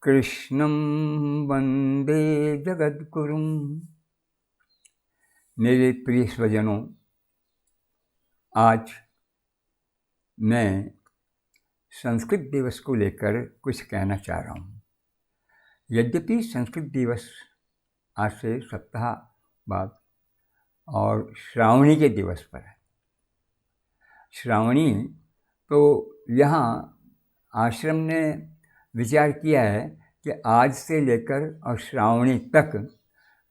कृष्णं वंदे जगद्गुरुं। मेरे प्रिय स्वजनों, आज मैं संस्कृत दिवस को लेकर कुछ कहना चाह रहा हूँ। यद्यपि संस्कृत दिवस आज से सप्ताह बाद और श्रावणी के दिवस पर है। श्रावणी तो यहाँ आश्रम ने विचार किया है कि आज से लेकर और श्रावणी तक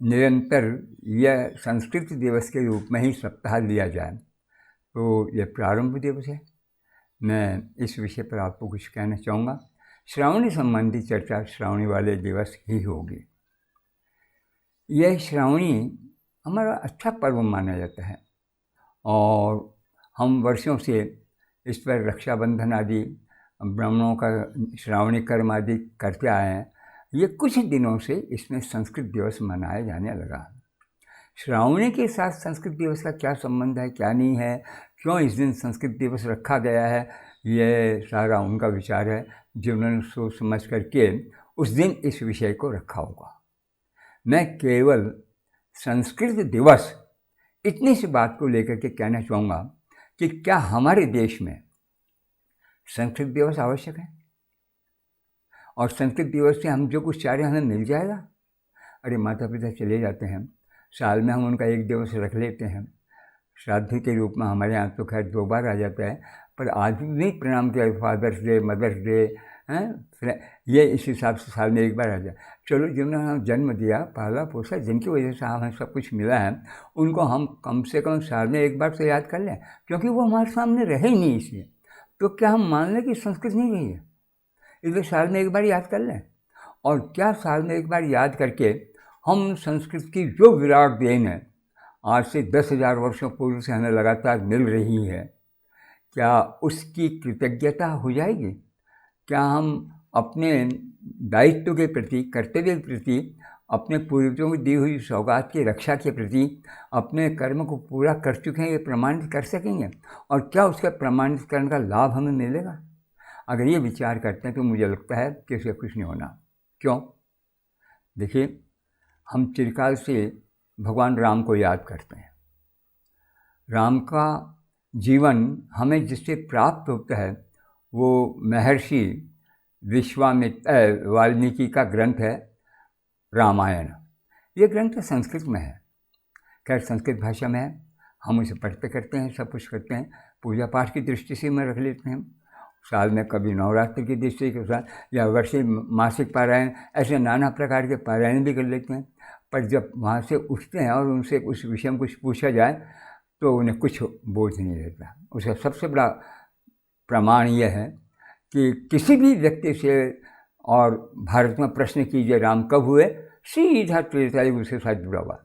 निरंतर यह संस्कृत दिवस के रूप में ही सप्ताह लिया जाए। तो यह प्रारंभ दिवस है। मैं इस विषय पर आपको कुछ कहना चाहूँगा। श्रावणी संबंधी चर्चा श्रावणी वाले दिवस ही होगी। यह श्रावणी हमारा अच्छा पर्व माना जाता है और हम वर्षों से इस पर रक्षाबंधन आदि ब्राह्मणों का श्रावणी कर्म आदि करते आए हैं। ये कुछ दिनों से इसमें संस्कृत दिवस मनाया जाने लगा। श्रावणी के साथ संस्कृत दिवस का क्या संबंध है, क्या नहीं है, क्यों इस दिन संस्कृत दिवस रखा गया है, ये सारा उनका विचार है जिन्होंने सोच समझ करके उस दिन इस विषय को रखा होगा। मैं केवल संस्कृत दिवस इतनी सी बात को लेकर के कहना चाहूँगा कि क्या हमारे देश में संस्कृत दिवस आवश्यक है और संस्कृत दिवस से हम जो कुछ चाह रहे हैं हमें मिल जाएगा। अरे माता पिता चले जाते हैं, साल में हम उनका एक दिवस रख लेते हैं, श्राद्ध के रूप में हमारे यहाँ तो खैर 2 बार आ जाता है, पर आज भी प्रणाम किया, फादर्स डे, मदर्स डे हैं, ये इस हिसाब से साल में एक बार आ जाए। चलो जिन्होंने हमें जन्म दिया, पाला पोसा, जिनकी वजह से हमें सब कुछ मिला है, उनको हम कम से कम साल में एक बार तो याद कर लें, क्योंकि वो हमारे सामने रहे ही नहीं। इसलिए तो क्या हम मान लें कि संस्कृत नहीं रही है? इसलिए साल में एक बार याद कर लें। और क्या साल में एक बार याद करके हम संस्कृत की जो विराट देन है आज से 10,000 वर्षों पूर्व से हमें लगातार मिल रही है, क्या उसकी कृतज्ञता हो जाएगी? क्या हम अपने दायित्व के प्रति, कर्तव्य के प्रति, अपने पूर्वजों को दी हुई सौगात की रक्षा के प्रति अपने कर्म को पूरा कर चुके हैं, ये प्रमाणित कर सकेंगे? और क्या उसका प्रमाणित करने का लाभ हमें मिलेगा? अगर ये विचार करते हैं तो मुझे लगता है कि उसे कुछ नहीं होना। क्यों? देखिए, हम चिरकाल से भगवान राम को याद करते हैं। राम का जीवन हमें जिससे प्राप्त होता है वो महर्षि विश्वामित्र वाल्मीकि का ग्रंथ है रामायण। ये ग्रंथ संस्कृत में है, खैर संस्कृत भाषा में है, हम उसे पढ़ते करते हैं, सब कुछ करते हैं। पूजा पाठ की दृष्टि से मैं रख लेते हैं, साल में कभी नवरात्र की दृष्टि के साथ या वर्षीय मासिक पारायण, ऐसे नाना प्रकार के पारायण भी कर लेते हैं। पर जब वहाँ से उठते हैं और उनसे उस विषय में कुछ पूछा जाए तो उन्हें कुछ बोझ नहीं रहता। उसका सबसे बड़ा प्रमाण यह है कि किसी भी व्यक्ति से और भारत में प्रश्न कीजिए राम कब हुए, सीधा त्रेता युग उसके साथ जुड़ा हुआ।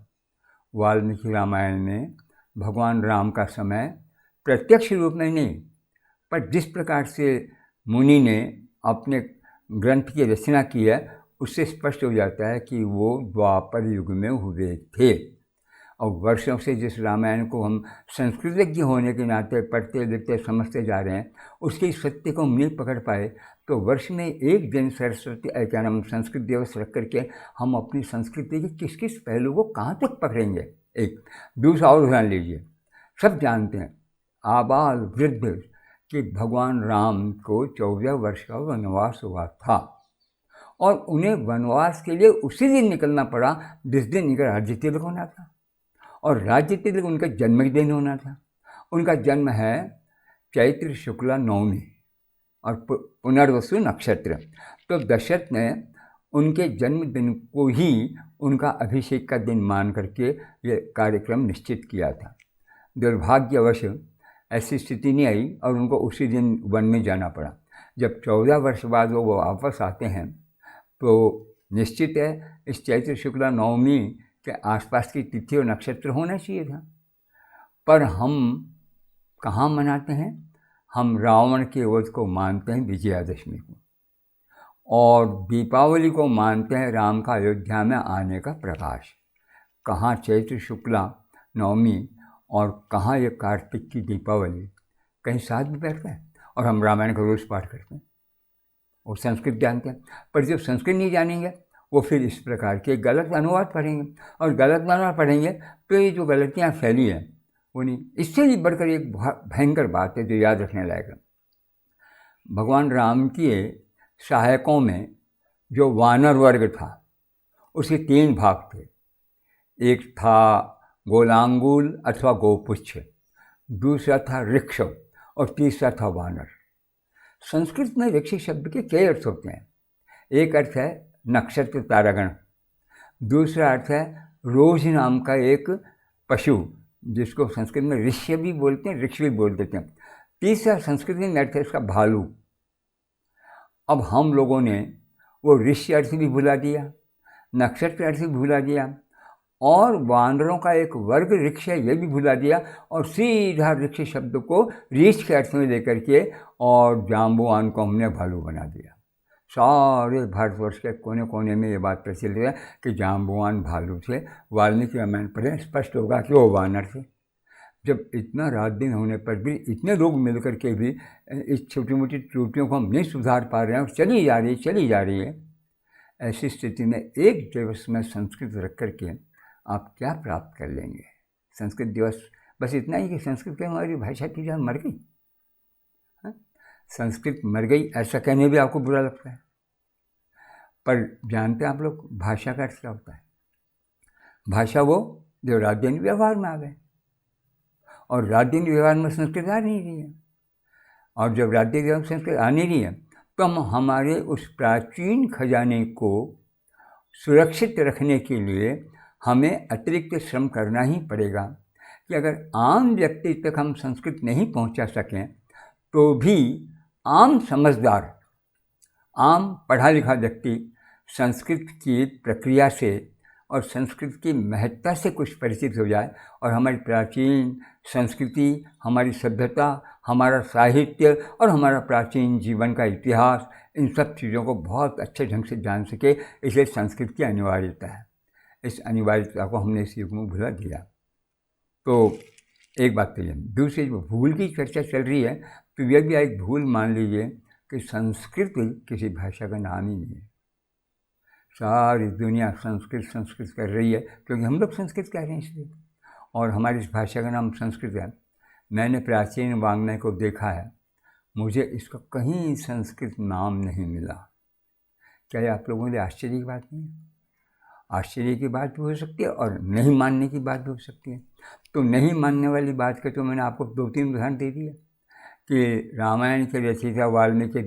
वाल्मीकि रामायण में भगवान राम का समय प्रत्यक्ष रूप में नहीं, पर जिस प्रकार से मुनि ने अपने ग्रंथ की रचना की है उससे स्पष्ट हो जाता है कि वो द्वापर युग में हुए थे। और वर्षों से जिस रामायण को हम संस्कृतज्ञ होने के नाते पढ़ते लिखते समझते जा रहे हैं, उसके सत्य को नहीं पकड़ पाए, तो वर्ष में एक दिन सरस्वती क्या नाम संस्कृत दिवस रख करके हम अपनी संस्कृति के किस किस पहलू को कहाँ तक पकड़ेंगे। एक दूसरा और उदाहरण लीजिए, सब जानते हैं आबाल वृद्ध कि भगवान राम को 14 वर्ष का वनवास हुआ था और उन्हें वनवास के लिए उसी दिन निकलना पड़ा जिस दिन इनका राज्य तिलक होना था, और राज्य तिलक उनका जन्मदिन होना था। उनका जन्म है चैत्र शुक्ला नवमी और पुनर्वसु नक्षत्र। तो दशरथ ने उनके जन्मदिन को ही उनका अभिषेक का दिन मान करके ये कार्यक्रम निश्चित किया था। दुर्भाग्यवश ऐसी स्थिति नहीं आई और उनको उसी दिन वन में जाना पड़ा। जब 14 वर्ष बाद वो वापस आते हैं तो निश्चित है इस चैत्र शुक्ला नवमी के आसपास की तिथि और नक्षत्र होना चाहिए था, पर हम कहाँ मनाते हैं? हम रावण के वध को मानते हैं विजयादशमी को, और दीपावली को मानते हैं राम का अयोध्या में आने का प्रकाश। कहाँ चैत्र शुक्ला नवमी और कहाँ ये कार्तिक की दीपावली, कहीं साथ भी बैठते हैं और हम रामायण का रोज पाठ करते हैं। वो संस्कृत जानते हैं, पर जो संस्कृत नहीं जानेंगे वो फिर इस प्रकार के गलत अनुवाद पढ़ेंगे, और गलत अनुवाद पढ़ेंगे तो ये जो गलतियाँ फैली हैं वो नहीं। इससे भी बढ़कर एक भयंकर बात है जो याद रखने लायक है। भगवान राम के सहायकों में जो वानर वर्ग था उसके 3 भाग थे। एक था गोलांगुल अथवा गोपुच्छ, दूसरा था ऋक्ष और तीसरा था वानर। संस्कृत में ऋक्ष शब्द के कई अर्थ होते हैं। एक अर्थ है नक्षत्र तारागण, दूसरा अर्थ है रोज नाम का एक पशु जिसको संस्कृत में ऋष्य भी बोलते हैं, ऋक्ष भी बोल देते हैं। तीसरा संस्कृत में अर्थ है इसका भालू। अब हम लोगों ने वो ऋष्य अर्थ भी भुला दिया, नक्षत्र अर्थ भी भुला दिया, और वानरों का एक वर्ग ऋक्ष है ये भी भुला दिया, और सीधा ऋक्ष शब्द को रीछ के अर्थ में लेकर के और जाम्बुवान को हमने भालू बना दिया। सारे भारतवर्ष के कोने कोने में ये बात प्रचलित है कि जाम्बुवान भालू थे। वाल्मीकि रामायण पढ़े, स्पष्ट होगा कि वो वानर थे। जब इतना रात दिन होने पर भी इतने लोग मिल कर के भी इस छोटी मोटी त्रुटियों को हम नहीं सुधार पा रहे हैं और चली जा रही है, ऐसी स्थिति में एक दिवस में संस्कृत रख कर के आप क्या प्राप्त कर लेंगे? संस्कृत दिवस बस इतना ही कि संस्कृत की हमारी भाषा की जान मर गई। संस्कृत मर गई ऐसा कहने भी आपको बुरा लगता है, पर जानते हैं आप लोग भाषा का अर्थ क्या होता है? भाषा वो जो रात दिन व्यवहार में आ गए, और रात दिन व्यवहार में संस्कृत आ नहीं रही है, और जब रात दिन व्यवहार में संस्कृत आ नहीं रही है तो हम हमारे उस प्राचीन खजाने को सुरक्षित रखने के लिए हमें अतिरिक्त श्रम करना ही पड़ेगा। कि अगर आम व्यक्ति तक हम संस्कृत नहीं पहुंचा सकें तो भी आम समझदार, आम पढ़ा लिखा व्यक्ति संस्कृत की प्रक्रिया से और संस्कृत की महत्ता से कुछ परिचित हो जाए, और हमारी प्राचीन संस्कृति, हमारी सभ्यता, हमारा साहित्य और हमारा प्राचीन जीवन का इतिहास, इन सब चीज़ों को बहुत अच्छे ढंग से जान सके। इसलिए संस्कृत की अनिवार्यता है। इस अनिवार्यता को हमने इस युग में भुला दिया। तो एक बात तो ये, दूसरी जो भूल की चर्चा चल रही है तो यह भी एक भूल मान लीजिए कि संस्कृत किसी भाषा का नाम ही नहीं है। सारी दुनिया संस्कृत कर रही है क्योंकि हम लोग संस्कृत कह रहे हैं इसलिए, और हमारी इस भाषा का नाम संस्कृत है। मैंने प्राचीन वाङ्मय को देखा है, मुझे इसका कहीं संस्कृत नाम नहीं मिला। क्या ये आप लोगों के लिए आश्चर्य की बात नहीं है? आश्चर्य की बात भी हो सकती है और नहीं मानने की बात भी हो सकती है। तो नहीं मानने वाली बात के तो मैंने आपको 2-3 उदाहरण दे दिए कि रामायण के रचयिता वाल्मीकि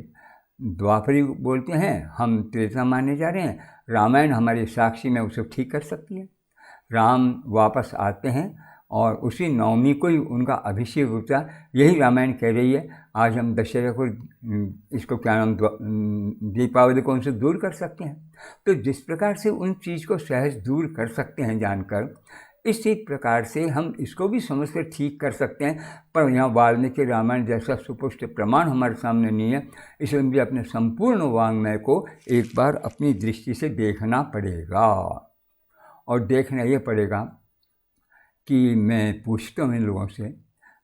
द्वापरी बोलते हैं हम त्रेता मानने जा रहे हैं, रामायण हमारी साक्षी में उसे ठीक कर सकती है। राम वापस आते हैं और उसी नवमी को ही उनका अभिषेक होता है, यही रामायण कह रही है। आज हम दशहरा को, इसको क्या नाम, दीपावली को उनसे दूर कर सकते हैं। तो जिस प्रकार से उन चीज़ को सहज दूर कर सकते हैं जानकर, इसी प्रकार से हम इसको भी समझ कर ठीक कर सकते हैं। पर यहाँ वाल्मीकि रामायण जैसा सुपुष्ट प्रमाण हमारे सामने नहीं है, इसलिए मुझे अपने संपूर्ण वाङ्मय को एक बार अपनी दृष्टि से देखना पड़ेगा। और देखना ये पड़ेगा कि मैं पूछता हूँ इन लोगों से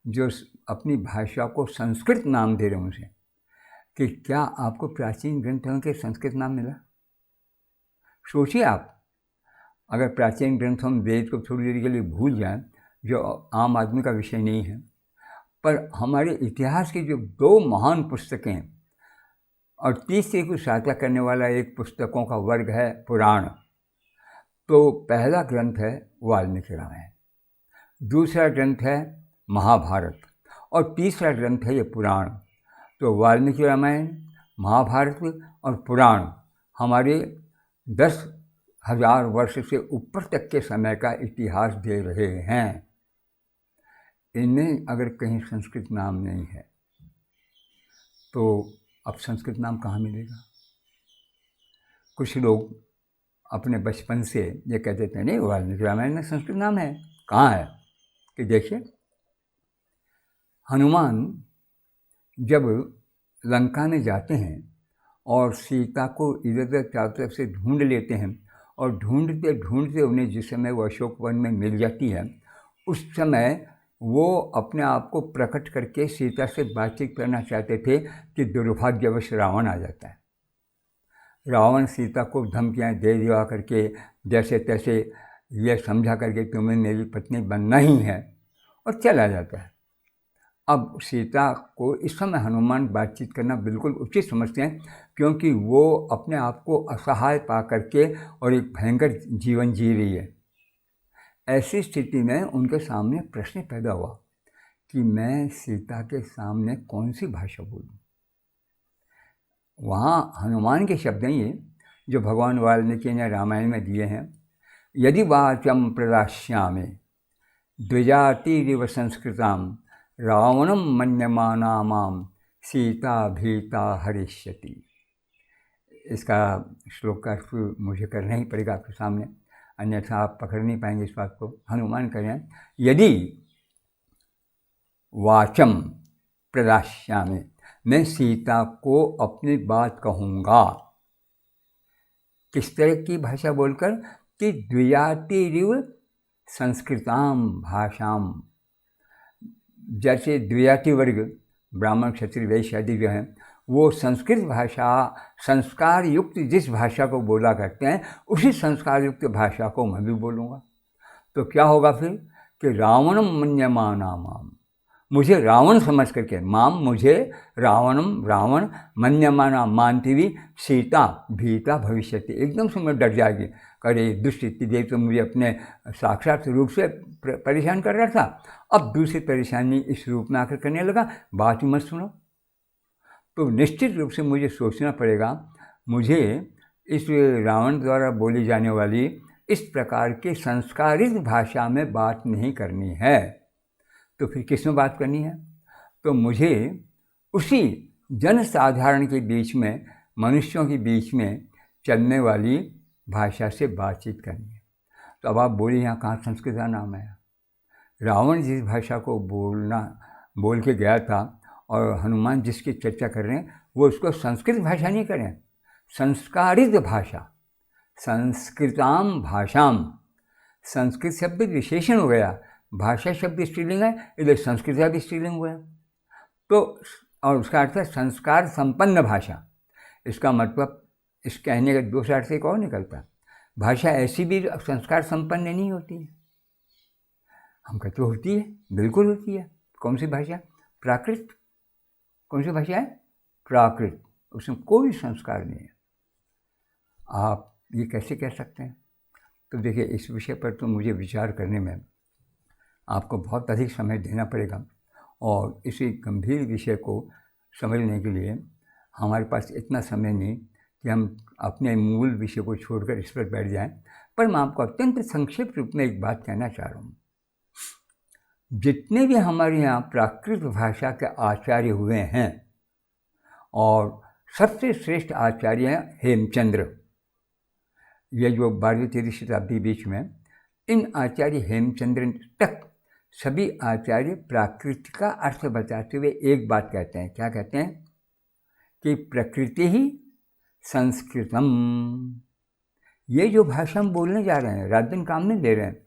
जो अपनी भाषा को संस्कृत नाम दे रहे हैं उनसे कि क्या आपको प्राचीन ग्रंथों के संस्कृत नाम मिला? सोचिए आप, अगर प्राचीन ग्रंथों में वेद को थोड़ी देर के लिए भूल जाएं, जो आम आदमी का विषय नहीं है, पर हमारे इतिहास की जो 2 महान पुस्तकें और तीसरे को सहायता करने वाला एक पुस्तकों का वर्ग है पुराण। तो पहला ग्रंथ है वाल्मीकि रामायण, दूसरा ग्रंथ है महाभारत और तीसरा ग्रंथ है ये पुराण। तो वाल्मीकि रामायण, महाभारत और पुराण हमारे 10,000 वर्ष से ऊपर तक के समय का इतिहास दे रहे हैं। इनमें अगर कहीं संस्कृत नाम नहीं है तो अब संस्कृत नाम कहाँ मिलेगा? कुछ लोग अपने बचपन से ये कहते थे नहीं वाल्मीकि रामायण में संस्कृत नाम है। कहाँ है? कि देखिए, हनुमान जब लंका में जाते हैं और सीता को इधर उधर चारों तरफ से ढूंढ लेते हैं, और ढूंढते ढूंढते उन्हें जिस समय वो अशोक वन में मिल जाती है, उस समय वो अपने आप को प्रकट करके सीता से बातचीत करना चाहते थे कि दुर्भाग्यवश रावण आ जाता है। रावण सीता को धमकियाँ दे दिया करके जैसे तैसे ये समझा करके तुम्हें मेरी पत्नी बनना ही है, और चला जाता है। अब सीता को इस समय हनुमान बातचीत करना बिल्कुल उचित समझते हैं, क्योंकि वो अपने आप को असहाय पा करके और एक भयंकर जीवन जी रही है। ऐसी स्थिति में उनके सामने प्रश्न पैदा हुआ कि मैं सीता के सामने कौन सी भाषा बोलूँ। वहाँ हनुमान के शब्द हैं ये, जो भगवान वाल्मीकि ने रामायण में दिए हैं। यदि वाचम प्रदास्यामि द्विजातिरिव संस्कृताम रावणम मन्यमाना माम सीता भीता हरिष्यति। इसका श्लोक का अर्थ मुझे करना ही पड़ेगा आपके सामने, अन्यथा आप पकड़ नहीं पाएंगे इस बात को। हनुमान कह रहे हैं, यदि वाचम प्रदास्यामि, मैं सीता को अपनी बात कहूँगा। किस तरह की भाषा बोलकर? कि द्विजातिरिव संस्कृताम भाषाम, जैसे द्विजाति वर्ग ब्राह्मण क्षत्रिय वैश्य आदि जो हैं, वो संस्कृत भाषा संस्कार युक्त जिस भाषा को बोला करते हैं, उसी संस्कार युक्त भाषा को मैं भी बोलूँगा। तो क्या होगा फिर? कि रावणम मन्यमाना माम, मुझे रावण समझ करके, माम मुझे, रावणम रावण, मन्यमाना मानती हुई, सीता भीता भविष्यति, एकदम से मैं डर जाएगी। अरे दुष्ट इतनी देर तो मुझे अपने साक्षात रूप से परेशान कर रहा था, अब दूसरी परेशानी इस रूप में आकर करने लगा, बात ही मत सुनो। तो निश्चित रूप से मुझे सोचना पड़ेगा, मुझे इस रावण द्वारा बोली जाने वाली इस प्रकार के संस्कारित भाषा में बात नहीं करनी है। तो फिर किस में बात करनी है? तो मुझे उसी जनसाधारण के बीच में, मनुष्यों के बीच में चलने वाली भाषा से बातचीत करनी है। तो अब आप बोलिए, यहाँ कहाँ संस्कृत का नाम है? रावण जिस भाषा को बोल के गया था और हनुमान जिसकी चर्चा कर रहे हैं, वो उसको संस्कृत भाषा नहीं करें, संस्कारित भाषा, संस्कृताम भाषाम। संस्कृत शब्द विशेषण हो गया, भाषा शब्द स्त्रीलिंग है, इधर संस्कृत भी स्त्रीलिंग हुआ। तो और उसका अर्थ है संस्कार संपन्न भाषा। इसका मतलब इस कहने का दूसरा अर्थ एक और निकलता है, भाषा ऐसी भी संस्कार संपन्न नहीं होती है। हम कहते होती है, बिल्कुल होती है। कौन सी भाषा? प्राकृत। कौन सी भाषा है? प्राकृत। उसमें कोई संस्कार नहीं है। आप ये कैसे कह सकते हैं? तो देखिए, इस विषय पर तो मुझे विचार करने में आपको बहुत अधिक समय देना पड़ेगा, और इसी गंभीर विषय को समझने के लिए हमारे पास इतना समय नहीं कि हम अपने मूल विषय को छोड़कर इस पर बैठ जाएं। पर मैं आपको अत्यंत संक्षिप्त रूप में एक बात कहना चाह रहा हूँ। जितने भी हमारे यहाँ प्राकृत भाषा के आचार्य हुए हैं, और सबसे श्रेष्ठ आचार्य हैं हेमचंद्र। ये जो 12वीं-13वीं शताब्दी बीच में, इन आचार्य हेमचंद्र तक सभी आचार्य प्राकृत का अर्थ बताते हुए एक बात कहते हैं। क्या कहते हैं? कि प्रकृति ही संस्कृतम। ये जो भाषा हम बोलने जा रहे हैं, रात दिन काम नहीं ले रहे हैं,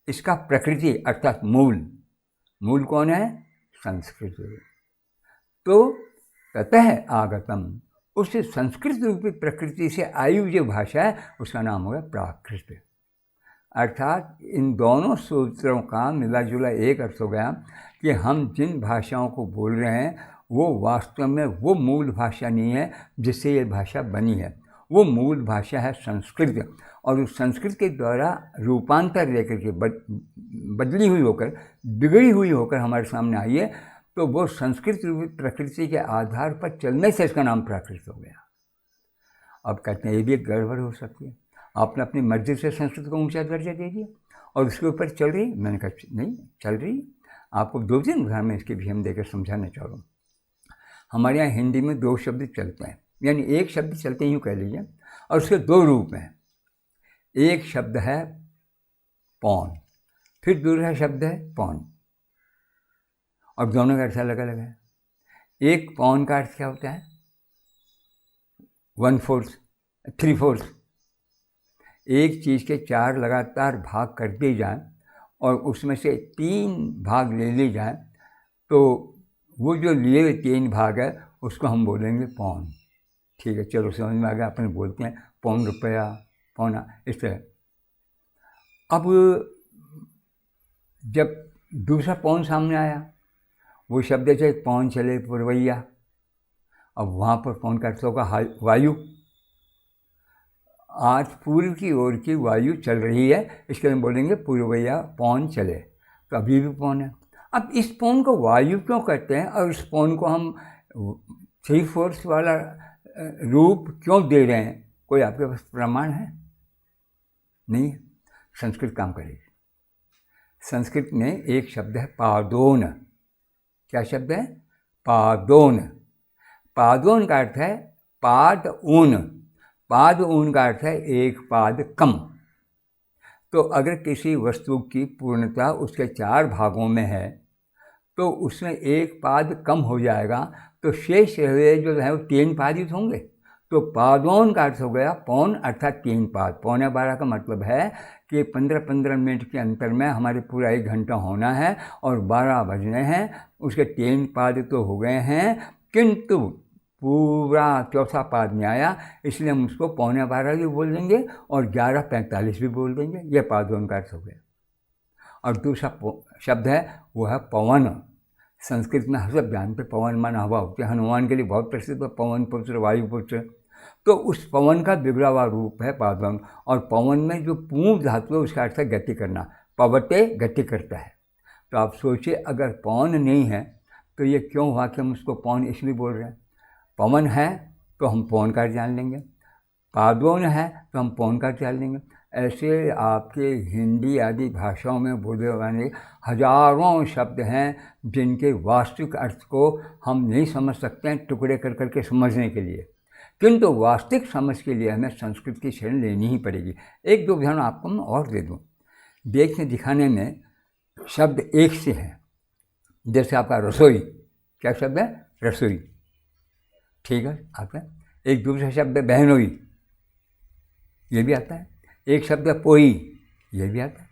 इसका प्रकृति अर्थात मूल कौन है? संस्कृत। तो ततः आगतम, उस संस्कृत रूपी प्रकृति से आई हुई जो भाषा है, उसका नाम होगा प्राकृत। अर्थात इन दोनों सूत्रों का मिला जुला एक अर्थ हो गया कि हम जिन भाषाओं को बोल रहे हैं, वो वास्तव में वो मूल भाषा नहीं है जिससे ये भाषा बनी है। वो मूल भाषा है संस्कृत, और उस संस्कृत के द्वारा रूपांतर लेकर के बदली हुई होकर, बिगड़ी हुई होकर हमारे सामने आई है। तो वो संस्कृत रूपी प्रकृति के आधार पर चलने से इसका नाम प्राकृत हो गया। अब कहते हैं ये भी एक गड़बड़ हो सकती है, आपने अपनी मर्जी से संस्कृत को ऊंचा दर्जा दे दिया और उसके ऊपर चल रही। मैंने कहा नहीं चल रही। आपको 2-3 उदाहरण में इसके भी हम देकर समझाना चाह रहा हूँ। हमारे यहाँ हिंदी में 2 शब्द चलते हैं, यानी एक शब्द चलते यूँ कह लीजिए, और उसके 2 रूप हैं। एक शब्द है पौन, फिर दूसरा शब्द है पौन, और दोनों का अर्थ अलग अलग है। एक पौन का अर्थ क्या होता है? 1/4, 3/4। एक चीज़ के 4 लगातार भाग कर दिए जाएँ और उसमें से 3 भाग ले ली जाए, तो वो जो लिए हुए 3 भाग है उसको हम बोलेंगे पौन। ठीक है, चलो समझ में आ गया, अपन बोलते हैं पौन रुपया, पौना, इस तरह। अब जब दूसरा पौन सामने आया, वो शब्द है पौन चले पुरवैया। अब वहाँ पर पौन का अर्थ होगा वायु। आज पूर्व की ओर की वायु चल रही है, इसके लिए बोलेंगे पुरवैया पौन चले, तो अभी भी पौन है। अब इस पौन को वायु क्यों कहते हैं और इस पौन को हम 3/4 वाला रूप क्यों दे रहे हैं? कोई आपके पास प्रमाण है? नहीं। संस्कृत काम करेगी। संस्कृत में एक शब्द है पादोन। क्या शब्द है? पादोन। पादोन का अर्थ है पाद ऊन। पाद ऊन का अर्थ है एक पाद कम। तो अगर किसी वस्तु की पूर्णता उसके 4 भागों में है तो उसमें एक पाद कम हो जाएगा, तो शेष हुए जो है वो 3 पादित होंगे। तो पादोन का अर्थ हो गया पौन अर्थात 3 पाद। 11:15 का मतलब है कि 15-15 मिनट के अंतर में हमारे पूरा 1 घंटा होना है और 12 बजने हैं। उसके 3 पाद तो हो गए हैं, किंतु पूरा चौथा पाद नहीं आया, इसलिए हम उसको 11:15 भी बोल देंगे और 11:45 भी बोल देंगे। यह पादोन का अर्थ हो गया। और दूसरा शब्द है वो है पवन। संस्कृत में सब जानते पवन माना हवा होती है। हनुमान के लिए बहुत प्रसिद्ध है पवन पुत्र, वायुपुत्र। तो उस पवन का बिगड़ा हुआ रूप है पादोन। और पवन में जो पूर्ण धातु है उसका अर्थ है गति करना। पवते गति करता है। तो आप सोचिए अगर पवन नहीं है तो ये क्यों हुआ कि हम उसको पवन इसलिए बोल रहे हैं? पवन है तो हम पवन का जान लेंगे, पादोन है तो हम पवन का जान लेंगे। ऐसे आपके हिंदी आदि भाषाओं में बोले वाले हजारों शब्द हैं जिनके वास्तविक अर्थ को हम नहीं समझ सकते हैं टुकड़े कर करके समझने के लिए, किंतु वास्तविक समझ के लिए हमें संस्कृत की शरण लेनी ही पड़ेगी। 1-2 उदाहरण आपको मैं और दे दूँ। देखने दिखाने में शब्द एक से हैं। जैसे आपका रसोई, क्या शब्द है? रसोई। ठीक है, आता है। एक दूसरा शब्द है बहनोई, ये भी आता है। एक शब्द है पोई, ये भी आता है।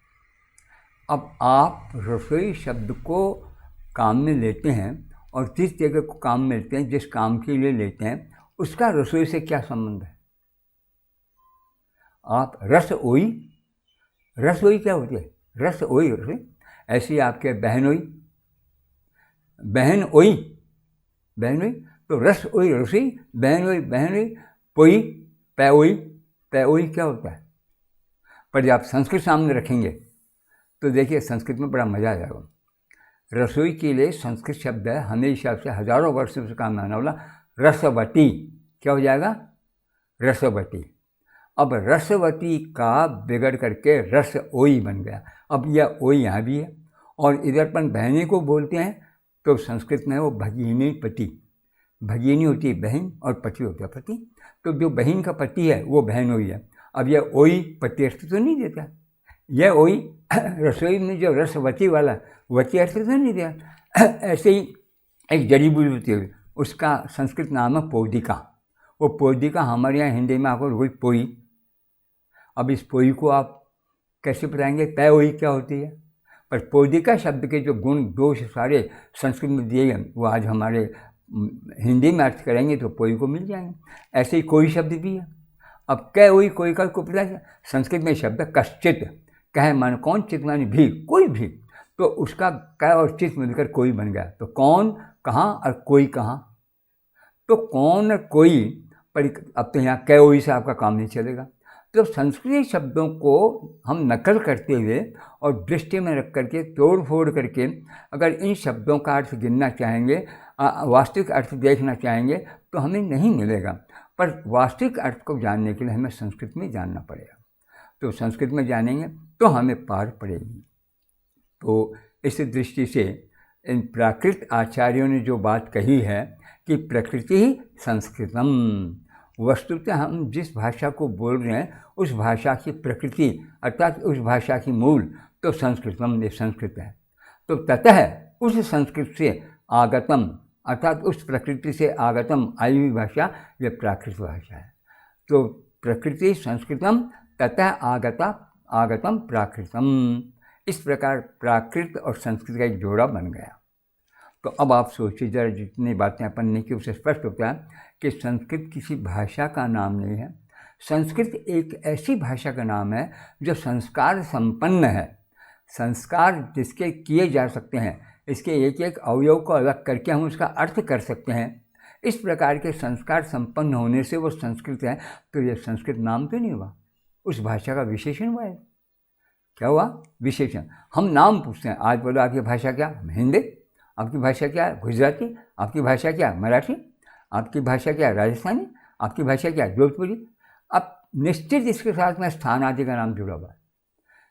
अब आप रसोई शब्द को काम में लेते हैं और जिस जगह को काम में लेते हैं, जिस काम के लिए लेते हैं, उसका रसोई से क्या संबंध है? आप रसोई, रसोई क्या होती है? रसोई, रसोई। ऐसी आपके बहनोई, बहनोई, बहनोई। तो रसोई रसोई, बहनोई बहनोई, पोई पैओई, पैओई क्या होता है? पर जब आप संस्कृत सामने रखेंगे तो देखिए संस्कृत में बड़ा मजा आ जाएगा। रसोई के लिए संस्कृत शब्द है हमेशा से हजारों वर्षों से काम आने वाला रसवती। क्या हो जाएगा? रसवती। अब रसवती का बिगड़ करके रसोई बन गया। अब यह ओई यहाँ भी है और इधर पर बहनी को बोलते हैं तो संस्कृत में वो भगिनी पति। भगिनी होती है बहन और पति होता है पति। तो जो बहन का पति है वो बहनोई है। अब यह ओई पति अर्थ तो नहीं देता। यह ओई रसोई में जो रसवती वाला वती अर्थ तो नहीं देता। ऐसे ही एक जड़ी बूटी होती है, उसका संस्कृत नाम है पौधिका। वो पौधिका हमारे यहाँ हिंदी में आकर वही पोई। अब इस पोई को आप कैसे बताएंगे? पैओई क्या होती है? पर पौधिका शब्द के जो गुण दोष सारे संस्कृत में दिए गए वो आज हमारे हिंदी में अर्थ करेंगे तो पोई को मिल जाएंगे। ऐसे ही कोई शब्द भी है। अब कै हुई कोई का को पता है? संस्कृत में शब्द कश्चित, कह मान कौन, चित मान भी, कोई भी। तो उसका कै और चित मिलकर कोई बन गया। तो कौन कहाँ और कोई कहाँ? तो कौन और कोई, पर अब तो यहाँ कै हुई से आपका काम नहीं चलेगा। तो संस्कृत शब्दों को हम नकल करते हुए और दृष्टि में रख करके तोड़ फोड़ करके अगर इन शब्दों का अर्थ गिनना चाहेंगे, वास्तविक अर्थ देखना चाहेंगे तो हमें नहीं मिलेगा। पर वास्तविक अर्थ को जानने के लिए हमें संस्कृत में जानना पड़ेगा। तो संस्कृत में जानेंगे तो हमें पार पड़ेगी। तो इस दृष्टि से इन प्राकृत आचार्यों ने जो बात कही है कि प्रकृति ही संस्कृतम, वस्तुतः हम जिस भाषा को बोल रहे हैं उस भाषा की प्रकृति अर्थात उस भाषा की मूल तो संस्कृतम, ये संस्कृत है। तो ततः उस संस्कृत से आगतम अर्थात उस प्रकृति से आगतम आई हुई भाषा ये प्राकृत भाषा है। तो प्रकृति संस्कृतम ततः आगतम प्राकृतम। इस प्रकार प्राकृत और संस्कृत का एक जोड़ा बन गया। तो अब आप सोचिए जरा, जितनी बातें अपन ने की उससे स्पष्ट होता है कि संस्कृत किसी भाषा का नाम नहीं है। संस्कृत एक ऐसी भाषा का नाम है जो संस्कार संपन्न है। संस्कार जिसके किए जा सकते हैं, इसके एक एक अवयव को अलग करके हम उसका अर्थ कर सकते हैं। इस प्रकार के संस्कार संपन्न होने से वो संस्कृत है। तो ये संस्कृत नाम तो नहीं हुआ, उस भाषा का विशेषण हुआ है। क्या हुआ? विशेषण। हम नाम पूछते हैं, आज बोलो आपकी भाषा क्या? हिंदी। आपकी भाषा क्या है? गुजराती। आपकी भाषा क्या है? मराठी। आपकी भाषा क्या है? राजस्थानी। आपकी भाषा क्या है? जोधपुरी। अब निश्चित इसके साथ में स्थान आदि का नाम जुड़ा हुआ है।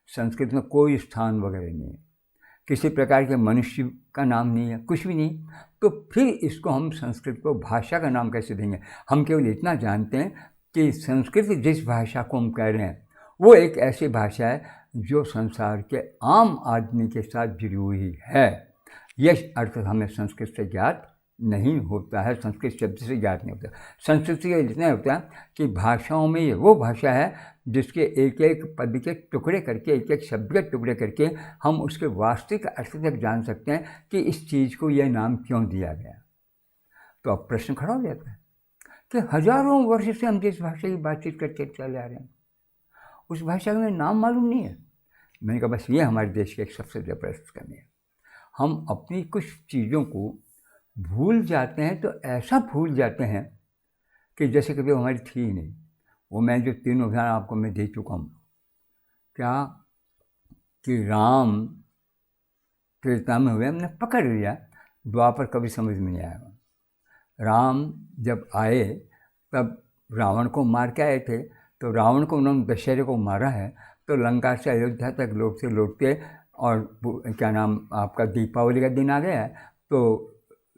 संस्कृत में कोई स्थान वगैरह नहीं है, किसी प्रकार के मनुष्य का नाम नहीं है, कुछ भी नहीं। तो फिर इसको हम संस्कृत को भाषा का नाम कैसे देंगे? हम केवल इतना जानते हैं कि संस्कृत जिस भाषा को हम कह रहे हैं वो एक ऐसी भाषा है जो संसार के आम आदमी के साथ जुड़ी हुई है। यह अर्थ हमें संस्कृत से ज्ञात नहीं होता है, संस्कृत शब्द से ज्ञात नहीं होता। संस्कृत से इतना होता है कि भाषाओं में ये वो भाषा है जिसके एक एक पद के टुकड़े करके, एक एक शब्द के टुकड़े करके हम उसके वास्तविक अर्थ तक जान सकते हैं कि इस चीज़ को यह नाम क्यों दिया गया। तो अब प्रश्न खड़ा हो जाता है कि हजारों वर्ष से हम जिस भाषा की बातचीत करते चले आ रहे हैं उस भाषा में नाम मालूम नहीं है। मैंने कहा बस ये हमारे देश की एक सबसे ज़बरदस्त कमी है। हम अपनी कुछ चीज़ों को भूल जाते हैं, तो ऐसा भूल जाते हैं कि जैसे कभी हमारी थी ही नहीं। वो मैं जो 3 उदाहरण आपको मैं दे चुका हूँ। क्या कि राम त्रेता में हुए, हमने पकड़ लिया, द्वापर कभी समझ में नहीं आया। राम जब आए तब रावण को मार के आए थे, तो रावण को उन्होंने दशहरे को मारा है, तो लंका से अयोध्या तक लौटते और क्या नाम आपका दीपावली का दिन आ गया है, तो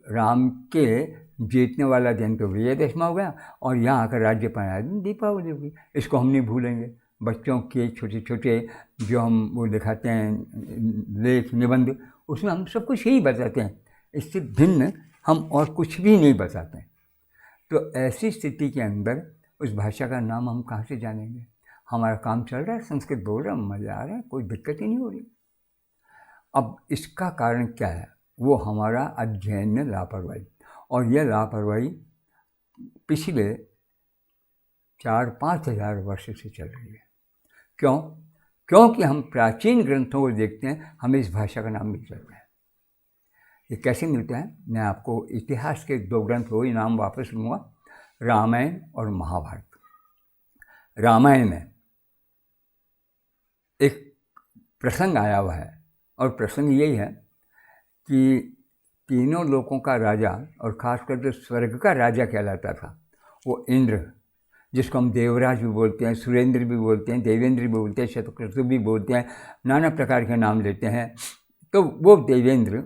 राम के जीतने वाला दिन तो विजयदशमी हो गया और यहाँ आकर राज्य पाया दिन दीपावली होगी। इसको हम नहीं भूलेंगे। बच्चों के छोटे छोटे जो हम वो दिखाते हैं लेख निबंध, उसमें हम सब कुछ यही बताते हैं, इससे भिन्न हम और कुछ भी नहीं बताते। तो ऐसी स्थिति के अंदर उस भाषा का नाम हम कहाँ से जानेंगे? हमारा काम चल रहा है, संस्कृत बोल रहे हैं, मज़ा आ रहा है, कोई दिक्कत ही नहीं हो रही। अब इसका कारण क्या है? वो हमारा अध्ययन में लापरवाही, और यह लापरवाही पिछले 4-5 हज़ार वर्ष से चल रही है। क्यों? क्योंकि हम प्राचीन ग्रंथों को देखते हैं, हमें इस भाषा का नाम मिल जाता है। ये कैसे मिलता है? मैं आपको इतिहास के 2 ग्रंथ वही नाम वापस लूँगा, रामायण और महाभारत। रामायण में एक प्रसंग आया हुआ है, और प्रसंग यही है कि तीनों लोकों का राजा, और ख़ासकर जो स्वर्ग का राजा कहलाता था, वो इंद्र, जिसको हम देवराज भी बोलते हैं, सुरेंद्र भी बोलते हैं, देवेंद्र भी बोलते हैं, शतक्रतु भी बोलते हैं, नाना प्रकार के नाम लेते हैं। तो वो देवेंद्र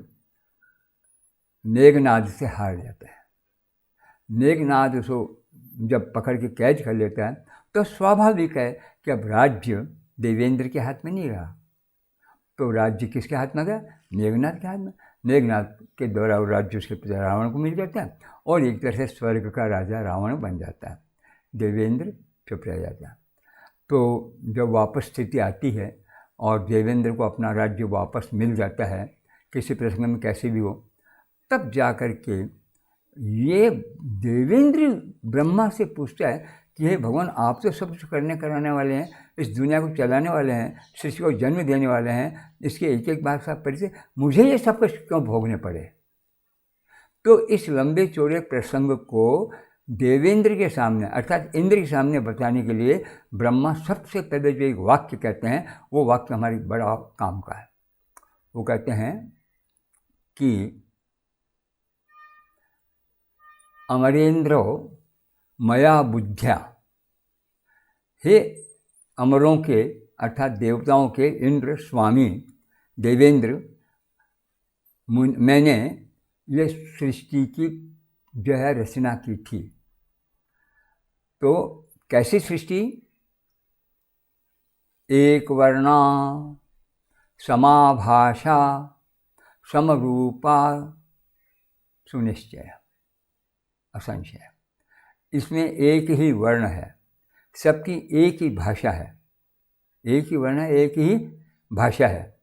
मेघनाद से हार जाता है। मेघनाद उसको जब पकड़ के कैद कर लेता है, तो स्वाभाविक है कि अब राज्य देवेंद्र के हाथ में नहीं रहा, तो राज्य किसके हाथ में गया? मेघनाद के हाथ में। मेघनाद के द्वारा वो राज्य उसके पिता रावण को मिल जाता है, और एक तरह से स्वर्ग का राजा रावण बन जाता है। देवेंद्र चुप रह जाता है। तो जब वापस स्थिति आती है और देवेंद्र को अपना राज्य वापस मिल जाता है, किसी प्रसंग में कैसे भी हो, तब जा कर के ये देवेंद्र ब्रह्मा से पूछता है कि हे भगवान, आप तो सब कुछ कराने वाले हैं, इस दुनिया को चलाने वाले हैं, सृष्टि को जन्म देने वाले हैं, इसके एक एक बात साफ परिचय, मुझे ये सब कुछ क्यों भोगने पड़े? तो इस लंबे चौड़े प्रसंग को देवेंद्र के सामने अर्थात इंद्र के सामने बताने के लिए ब्रह्मा सबसे पहले जो एक वाक्य कहते हैं, वो वाक्य हमारी बड़ा काम का है। वो कहते हैं कि अमरेंद्रो मया बुद्ध्या, हे अमरों के अर्थात देवताओं के इंद्र स्वामी देवेंद्र, मैंने ये सृष्टि की जो है रचना की थी। तो कैसी सृष्टि? एक वर्णा समाभाषा समरूपा सुनिश्चय असंशय। इसमें एक ही वर्ण है, सबकी एक ही भाषा है, एक ही वर्ण है, एक ही भाषा है,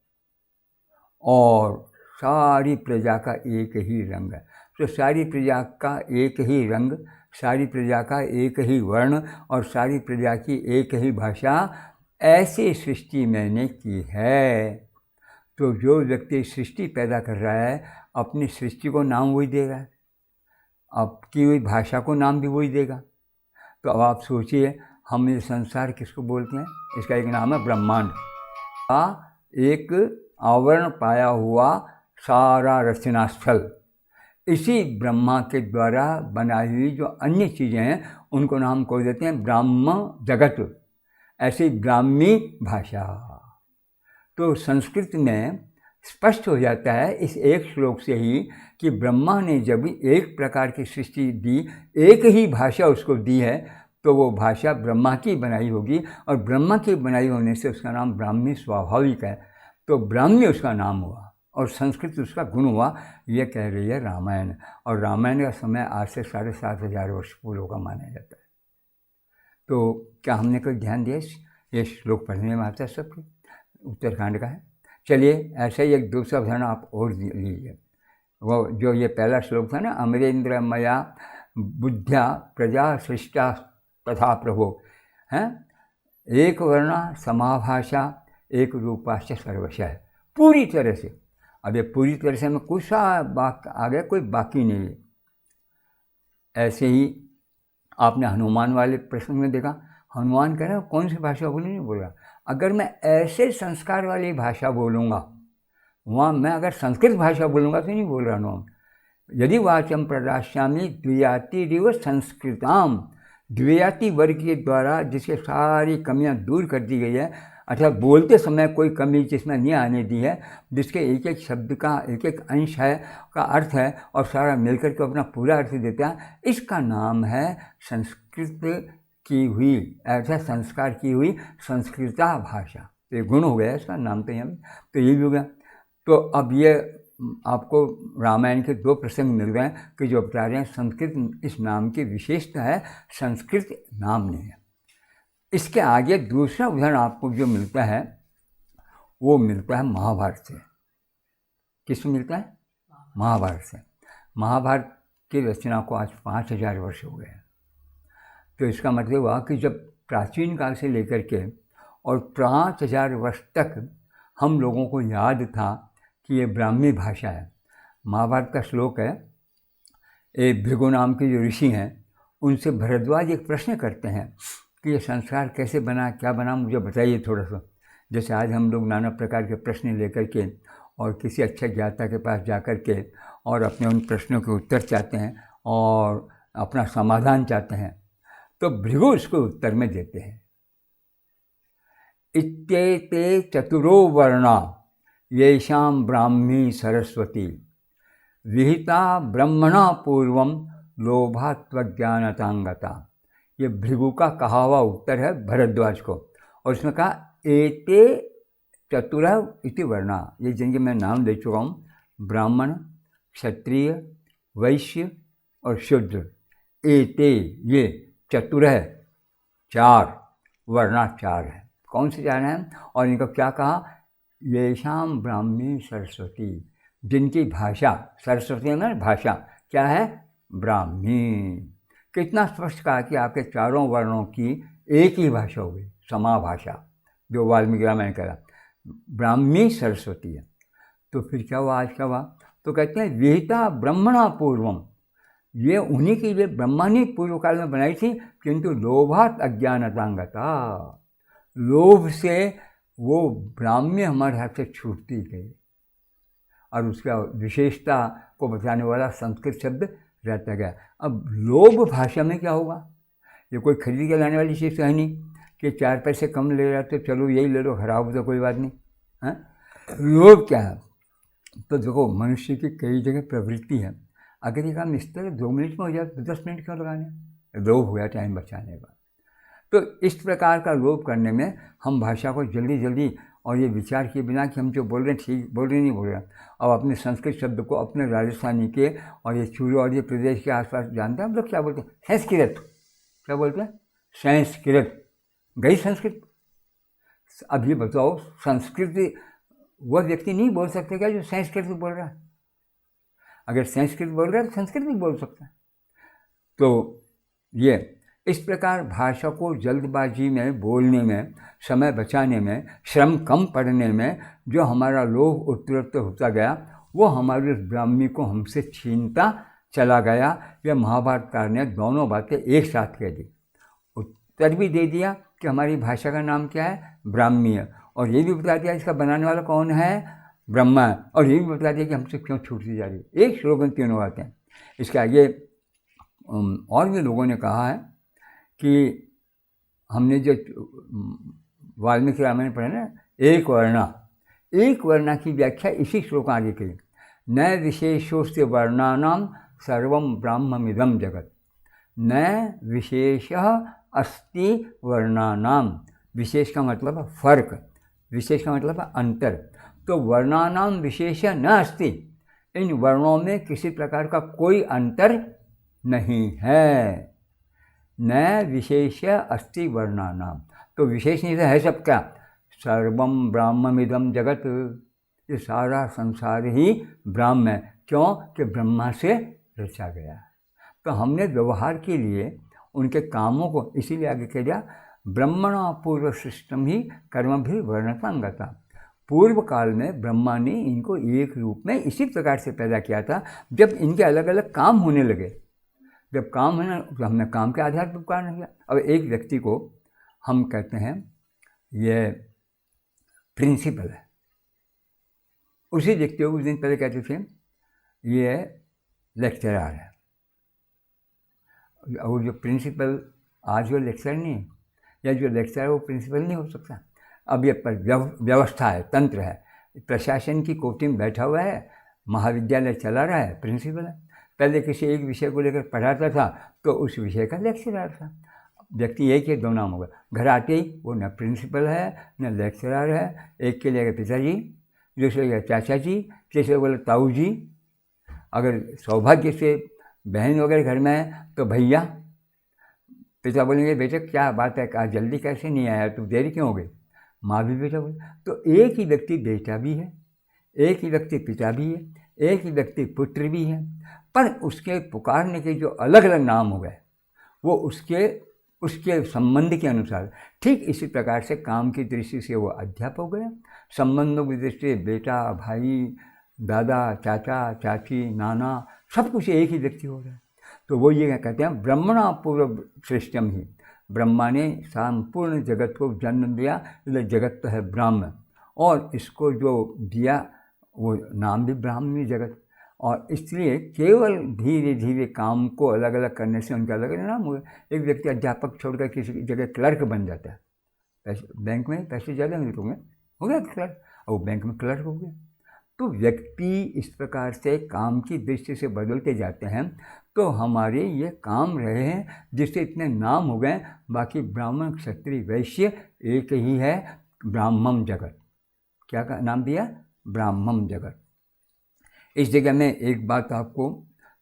और सारी प्रजा का एक ही रंग है। तो सारी प्रजा का एक ही रंग, सारी प्रजा का एक ही वर्ण और सारी प्रजा की एक ही भाषा, ऐसी सृष्टि मैंने की है। तो जो व्यक्ति सृष्टि पैदा कर रहा है अपनी सृष्टि को नाम वही देगा, आपकी हुई भाषा को नाम भी वही देगा। तो अब आप सोचिए, हम ये संसार किसको बोलते हैं? इसका एक नाम है ब्रह्मांड का एक आवरण पाया हुआ सारा रचना स्थल। इसी ब्रह्मा के द्वारा बनाई हुई जो अन्य चीज़ें हैं उनको नाम को देते हैं ब्राह्म जगत, ऐसी ब्राह्मी भाषा। तो संस्कृत में स्पष्ट हो जाता है इस एक श्लोक से ही कि ब्रह्मा ने जब एक प्रकार की सृष्टि दी, एक ही भाषा उसको दी है, तो वो भाषा ब्रह्मा की बनाई होगी और ब्रह्मा की बनाई होने से उसका नाम ब्राह्मी स्वाभाविक है। तो ब्राह्मी उसका नाम हुआ और संस्कृत उसका गुण हुआ, ये कह रही है रामायण। और रामायण का समय आज से 7,500 वर्ष पूर्व का माना जाता है। तो क्या हमने कोई ध्यान दिया? ये श्लोक पढ़ने में आता है सबके, उत्तरकांड का है। चलिए ऐसे ही एक दूसरा उदाहरण आप और लीजिए। वो जो ये पहला श्लोक था ना, अमरेंद्र मया बुद्ध्या प्रजा सृष्टा तथा प्रभो, हैं एक वर्णा समाभाषा एक रूपाश्च सर्वशः, पूरी तरह से। अब ये पूरी तरह से में कुछ सा आगे कोई बाकी नहीं है। ऐसे ही आपने हनुमान वाले प्रश्न में देखा, हनुमान कह रहे हैं कौन सी भाषा बोली, नहीं बोल रहा। अगर मैं ऐसे संस्कार वाली भाषा बोलूँगा, वहाँ मैं अगर संस्कृत भाषा बोलूँगा तो नहीं बोल रहा हूँ। यदि वाचम प्रदास्यामि द्विजातिरिव संस्कृताम, द्विजाति वर्ग के द्वारा जिसके सारी कमियां दूर कर दी गई है, अर्थात बोलते समय कोई कमी जिसमें नहीं आने दी है, जिसके एक एक शब्द का एक एक अंश है का अर्थ है और सारा मिलकर के अपना पूरा अर्थ देता है, इसका नाम है संस्कृत की हुई, ऐसा संस्कार की हुई संस्कृता भाषा। तो ये गुण हो गया इसका नाम पे हम, तो ये भी हो गया। तो अब ये आपको रामायण के दो प्रसंग मिल गए कि जो बता रहे हैं संस्कृत इस नाम की विशेषता है, संस्कृत नाम नहीं है। इसके आगे दूसरा उदाहरण आपको जो मिलता है वो मिलता है महाभारत से। किससे मिलता है? महाभारत से। महाभारत की रचना को आज 5,000 वर्ष हो गए। तो इसका मतलब हुआ कि जब प्राचीन काल से लेकर के और 5,000 वर्ष तक हम लोगों को याद था कि ये ब्राह्मी भाषा है। महाभारत का श्लोक है, एक भृगु नाम के जो ऋषि हैं उनसे भरद्वाज एक प्रश्न करते हैं कि ये संसार कैसे बना, क्या बना, मुझे बताइए थोड़ा सा। जैसे आज हम लोग नाना प्रकार के प्रश्न लेकर के और किसी अच्छे ज्ञाता के पास जाकर के और अपने उन प्रश्नों के उत्तर चाहते हैं और अपना समाधान चाहते हैं, तो भृगु उसको उत्तर में देते हैं, इत्येते चतुरो वर्णा येषां ब्राह्मी सरस्वती विहिता ब्रह्मणा पूर्वम लोभात्वज्ञानतांगता। ये भृगु का कहा हुआ उत्तर है भरद्वाज को, और उसने कहा एते चतुर इति वर्णा, ये जिनके मैं नाम दे चुका हूँ, ब्राह्मण, क्षत्रिय, वैश्य और शूद्र, एते ये चतुर है, चार वर्णा चार है। कौन से चार हैं? और इनको क्या कहा? येषां ब्राह्मी सरस्वती, जिनकी भाषा, सरस्वती में भाषा क्या है? ब्राह्मी। कितना स्पष्ट कहा कि आपके चारों वर्णों की एक ही भाषा हो गई, समाभाषा, जो वाल्मीकि रामायण कहा ब्राह्मी सरस्वती है। तो फिर क्या हुआ? आज क्या हुआ? तो कहते हैं विहिता ब्रह्मणा पूर्वम, ये उन्हीं की लिए ब्रह्मा ने पूर्व काल में बनाई थी, किंतु लोभात अज्ञानतांगता, लोभ से वो ब्राह्म्य हमारे हाथ से छूटती गई और उसका विशेषता को बताने वाला संस्कृत शब्द रहता गया। अब लोभ भाषा में क्या होगा? ये कोई खरीद के लाने वाली चीज़ तो है नहीं कि 4 पैसे कम ले रहा तो चलो यही ले लो, खराब हो तो कोई बात नहीं है। लोभ क्या है? तो देखो मनुष्य की कई जगह प्रवृत्ति है, अगर ये काम इस तरह 2 मिनट में हो जाए तो 10 मिनट क्यों लगाने? लोभ हो गया टाइम बचाने का। तो इस प्रकार का लोभ करने में हम भाषा को जल्दी जल्दी और ये विचार किए बिना कि हम जो बोल रहे हैं ठीक बोल रहे नहीं बोल रहे हैं, अब अपने संस्कृत शब्द को अपने राजस्थानी के और ये चूरू और ये प्रदेश के आसपास जानते हैं हम लोग क्या बोलते हैं? संस्कृत। क्या बोलते हैं? संस्कृत। गई संस्कृत। अब ये बताओ, संस्कृत वह व्यक्ति नहीं बोल सकते क्या जो संस्कृत बोल रहा है? अगर संस्कृत बोल रहा है तो संस्कृत भी बोल सकता है। तो ये इस प्रकार भाषा को जल्दबाजी में बोलने में, समय बचाने में, श्रम कम पड़ने में जो हमारा लोभ उत्तरोत्तर होता गया, वो हमारे उस ब्राह्मी को हमसे छीनता चला गया। यह महाभारतकार ने दोनों बातें एक साथ कह दी। उत्तर भी दे दिया कि हमारी भाषा का नाम क्या है, ब्राह्मी है, और ये भी बता दिया इसका बनाने वाला कौन है, ब्रह्मा है, और ये भी बता दिया कि हमसे क्यों छूटती जा रही है। एक श्लोक में तीनों बातें। इसके आगे और भी लोगों ने कहा है कि हमने जो वाल्मीकि रामायण पढ़ा ना, एक वर्णा की व्याख्या इसी श्लोक आगे की। न विशेषोस्य वर्णानाम सर्वम ब्राह्ममिदं जगत। न विशेषः अस्ति वर्णानाम। विशेष का मतलब फर्क, विशेष का मतलब अंतर। तो वर्णानाम विशेष न अस्ति, इन वर्णों में किसी प्रकार का कोई अंतर नहीं है। न विशेष अस्ति वर्णानाम, तो विशेष नहीं है सबका। सर्वम ब्राह्ममिदं जगत, ये सारा संसार ही ब्राह्म है। क्यों कि ब्रह्मा से रचा गया। तो हमने व्यवहार के लिए उनके कामों को इसीलिए आगे कह दिया, ब्रह्मणा पूर्व सृष्टम ही कर्म भी वर्णसंगता। पूर्व काल में ब्रह्मा ने इनको एक रूप में इसी प्रकार से पैदा किया था। जब इनके अलग अलग काम होने लगे, जब काम होने तो हमने काम के आधार पर पुकारना किया। अब एक व्यक्ति को हम कहते हैं ये प्रिंसिपल है, उसी व्यक्ति को कुछ दिन पहले कहते थे ये लेक्चरर है। और जो प्रिंसिपल आज वो लेक्चरर नहीं है, या जो लेक्चरर है वो प्रिंसिपल नहीं हो सकता। अब ये व्यवस्था है, तंत्र है, प्रशासन की कोटि में बैठा हुआ है, महाविद्यालय चला रहा है, प्रिंसिपल है। पहले किसी एक विषय को लेकर पढ़ाता था तो उस विषय का लेक्चरर था। व्यक्ति एक ही दो नाम होगा। घर आते ही वो न प्रिंसिपल है न लेक्चरर है। एक के लिए पिताजी, दूसरे के चाचा जी, तीसरे बोले ताऊ जी। अगर सौभाग्य से बहन वगैरह घर में है तो भैया। पिता बोलेंगे बेटे क्या बात है, आज जल्दी कैसे नहीं आया, तू देरी क्यों हो गई। माँ भी बेटा बोले। तो एक ही व्यक्ति बेटा भी है, एक ही व्यक्ति पिता भी है, एक ही व्यक्ति पुत्र भी है, पर उसके पुकारने के जो अलग अलग नाम हो गए वो उसके संबंध के अनुसार। ठीक इसी प्रकार से काम की दृष्टि से वो अध्यापक हो गया, संबंधों की दृष्टि से बेटा, भाई, दादा, चाचा, चाची, नाना, सब कुछ एक ही व्यक्ति हो गया। तो वो ये कहते हैं ब्रह्मणा पूर्व सृष्टम ही, ब्रह्मा ने संपूर्ण जगत को जन्म दिया, इसलिए जगत तो है ब्राह्म, और इसको जो दिया वो नाम भी ब्राह्मणी जगत। और इसलिए केवल धीरे धीरे काम को अलग अलग करने से उनका अलग अलग नाम हुए। एक व्यक्ति अध्यापक छोड़कर किसी जगह क्लर्क बन जाता है, पैसे बैंक में पैसे ज़्यादा मिलते होंगे, हो गया क्लर्क, और बैंक में क्लर्क हो गया। तो व्यक्ति इस प्रकार से काम की दृष्टि से बदलते जाते हैं। तो हमारे ये काम रहे हैं जिससे इतने नाम हो गए। बाकी ब्राह्मण, क्षत्रिय, वैश्य एक ही है, ब्राह्मम जगत। क्या का नाम दिया, ब्राह्मम जगत। इस जगह में एक बात आपको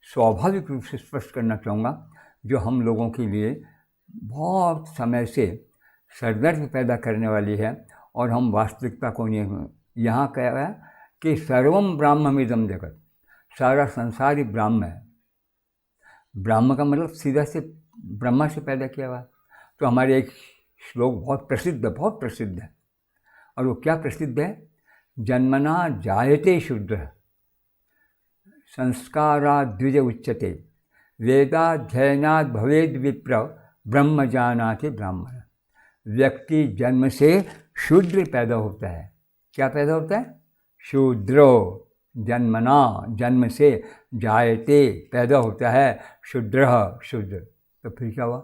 स्वाभाविक रूप से स्पष्ट करना चाहूँगा, जो हम लोगों के लिए बहुत समय से सरदर्द पैदा करने वाली है, और हम वास्तविकता को नहीं। यहाँ कह रहा है कि सर्वम ब्राह्ममिदं जगत, सारा संसार ही ब्राह्म है। ब्राह्म का मतलब सीधा से ब्रह्मा से पैदा किया हुआ। तो हमारे एक श्लोक बहुत प्रसिद्ध है, और वो क्या प्रसिद्ध है, जन्मना जायते शूद्र संस्काराद् द्विज उच्यते वेदाध्ययनात् भवेद विप्र ब्रह्म जानाति ब्राह्मण। व्यक्ति जन्म से शूद्र पैदा होता है। क्या पैदा होता है, शूद्रो, जन्मना, जन्म से, जायते, पैदा होता है, शूद्र, शूद्र। तो फिर क्या हुआ,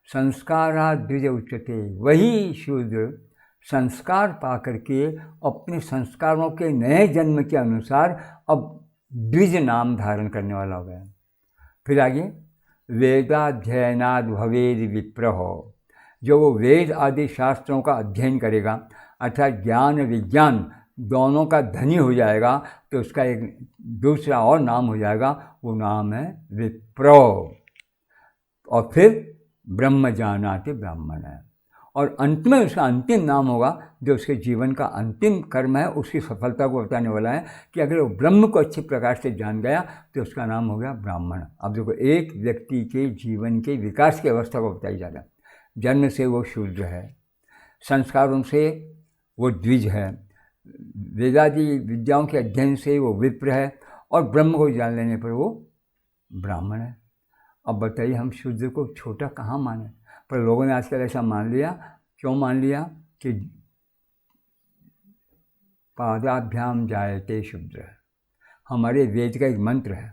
संस्काराद् द्विज उच्यते, वही शूद्र संस्कार पा करके अपने संस्कारों के नए जन्म के अनुसार अब द्विज नाम धारण करने वाला हो गया। फिर आगे, वेदाध्ययनाद् भवेद विप्रः, जो वो वेद आदि शास्त्रों का अध्ययन करेगा, अर्थात ज्ञान विज्ञान दोनों का धनी हो जाएगा, तो उसका एक दूसरा और नाम हो जाएगा, वो नाम है विप्रो। और फिर ब्रह्म जानाति ब्राह्मण है। और अंत में उसका अंतिम नाम होगा जो उसके जीवन का अंतिम कर्म है, उसकी सफलता को बताने वाला है कि अगर वो ब्रह्म को अच्छी प्रकार से जान गया तो उसका नाम हो गया ब्राह्मण। अब देखो, एक व्यक्ति के जीवन के विकास की अवस्था को बताई जा रहा है। जन्म से वो शूद्र है, संस्कारों से वो द्विज है, वेदादि विद्याओं के अध्ययन से वो विप्र है, और ब्रह्म को जान लेने पर वो ब्राह्मण है। अब बताइए, हम शूद्र को छोटा कहाँ माने? पर लोगों ने आजकल ऐसा मान लिया। क्यों मान लिया? कि पादाभ्याम जायते शूद्र। हमारे वेद का एक मंत्र है,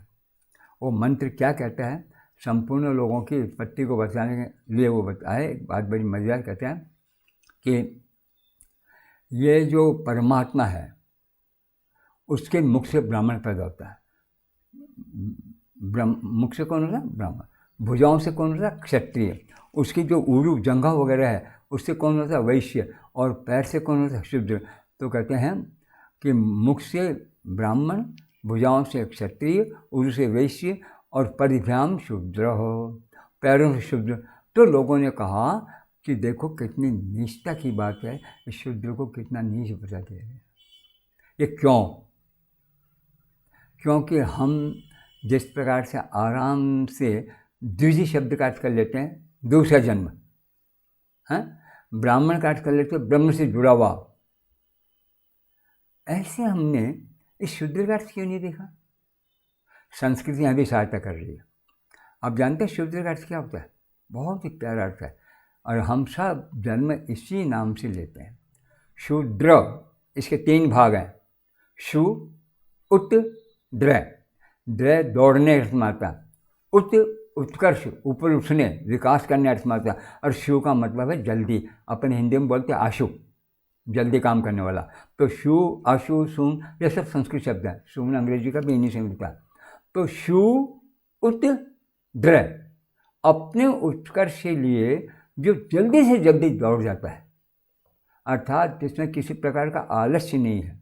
वो मंत्र क्या कहता है? संपूर्ण लोगों की उत्पत्ति को बताने के लिए वो बताए, बात बड़ी मजेदार कहते हैं कि ये जो परमात्मा है उसके मुख से ब्राह्मण पैदा होता है। मुख से कौन होता है? ब्राह्मण। भुजाओं से कौन होता है? क्षत्रिय। उसकी जो उरु जंघा वगैरह है उससे कौन होता है? वैश्य। और पैर से कौन होता है? शूद्र। तो कहते हैं कि मुख से ब्राह्मण, भुजाओं से क्षत्रिय, उरु से वैश्य, और परिभ्याम शूद्र हो, पैरों से शूद्र। तो लोगों ने कहा कि देखो कितनी नीचता की बात है, इस शूद्र को कितना नीच बता दिया है। ये क्यों? क्योंकि हम जिस प्रकार से आराम से द्विज शब्द का अर्थ कर लेते हैं, दूसरा जन्म है, ब्राह्मण का अर्थ कर लेते हैं ब्रह्म से जुड़ा हुआ, ऐसे हमने इस शूद्र का अर्थ क्यों नहीं देखा? संस्कृति यहाँ भी सहायता कर रही है। आप जानते हैं शूद्र का अर्थ क्या होता है? बहुत ही प्यारा अर्थ है, और हम सब जन्म इसी नाम से लेते हैं। शूद्र, इसके 3 भाग हैं, शु, उत, द्र। द्र दौड़ने अर्थ में आता, उत उत्कर्ष, ऊपर उठने, विकास करने अर्थ में आता, और शु का मतलब है जल्दी। अपन हिंदी में बोलते हैं आशु, जल्दी काम करने वाला। तो शु, आशु, सुन, ये सब संस्कृत शब्द है। सुन अंग्रेजी का भी इन्हीं से मिलता है। तो शु, उत, द्र, अपने उत्कर्ष के लिए जो जल्दी से जल्दी दौड़ जाता है, अर्थात जिसमें किसी प्रकार का आलस्य नहीं है,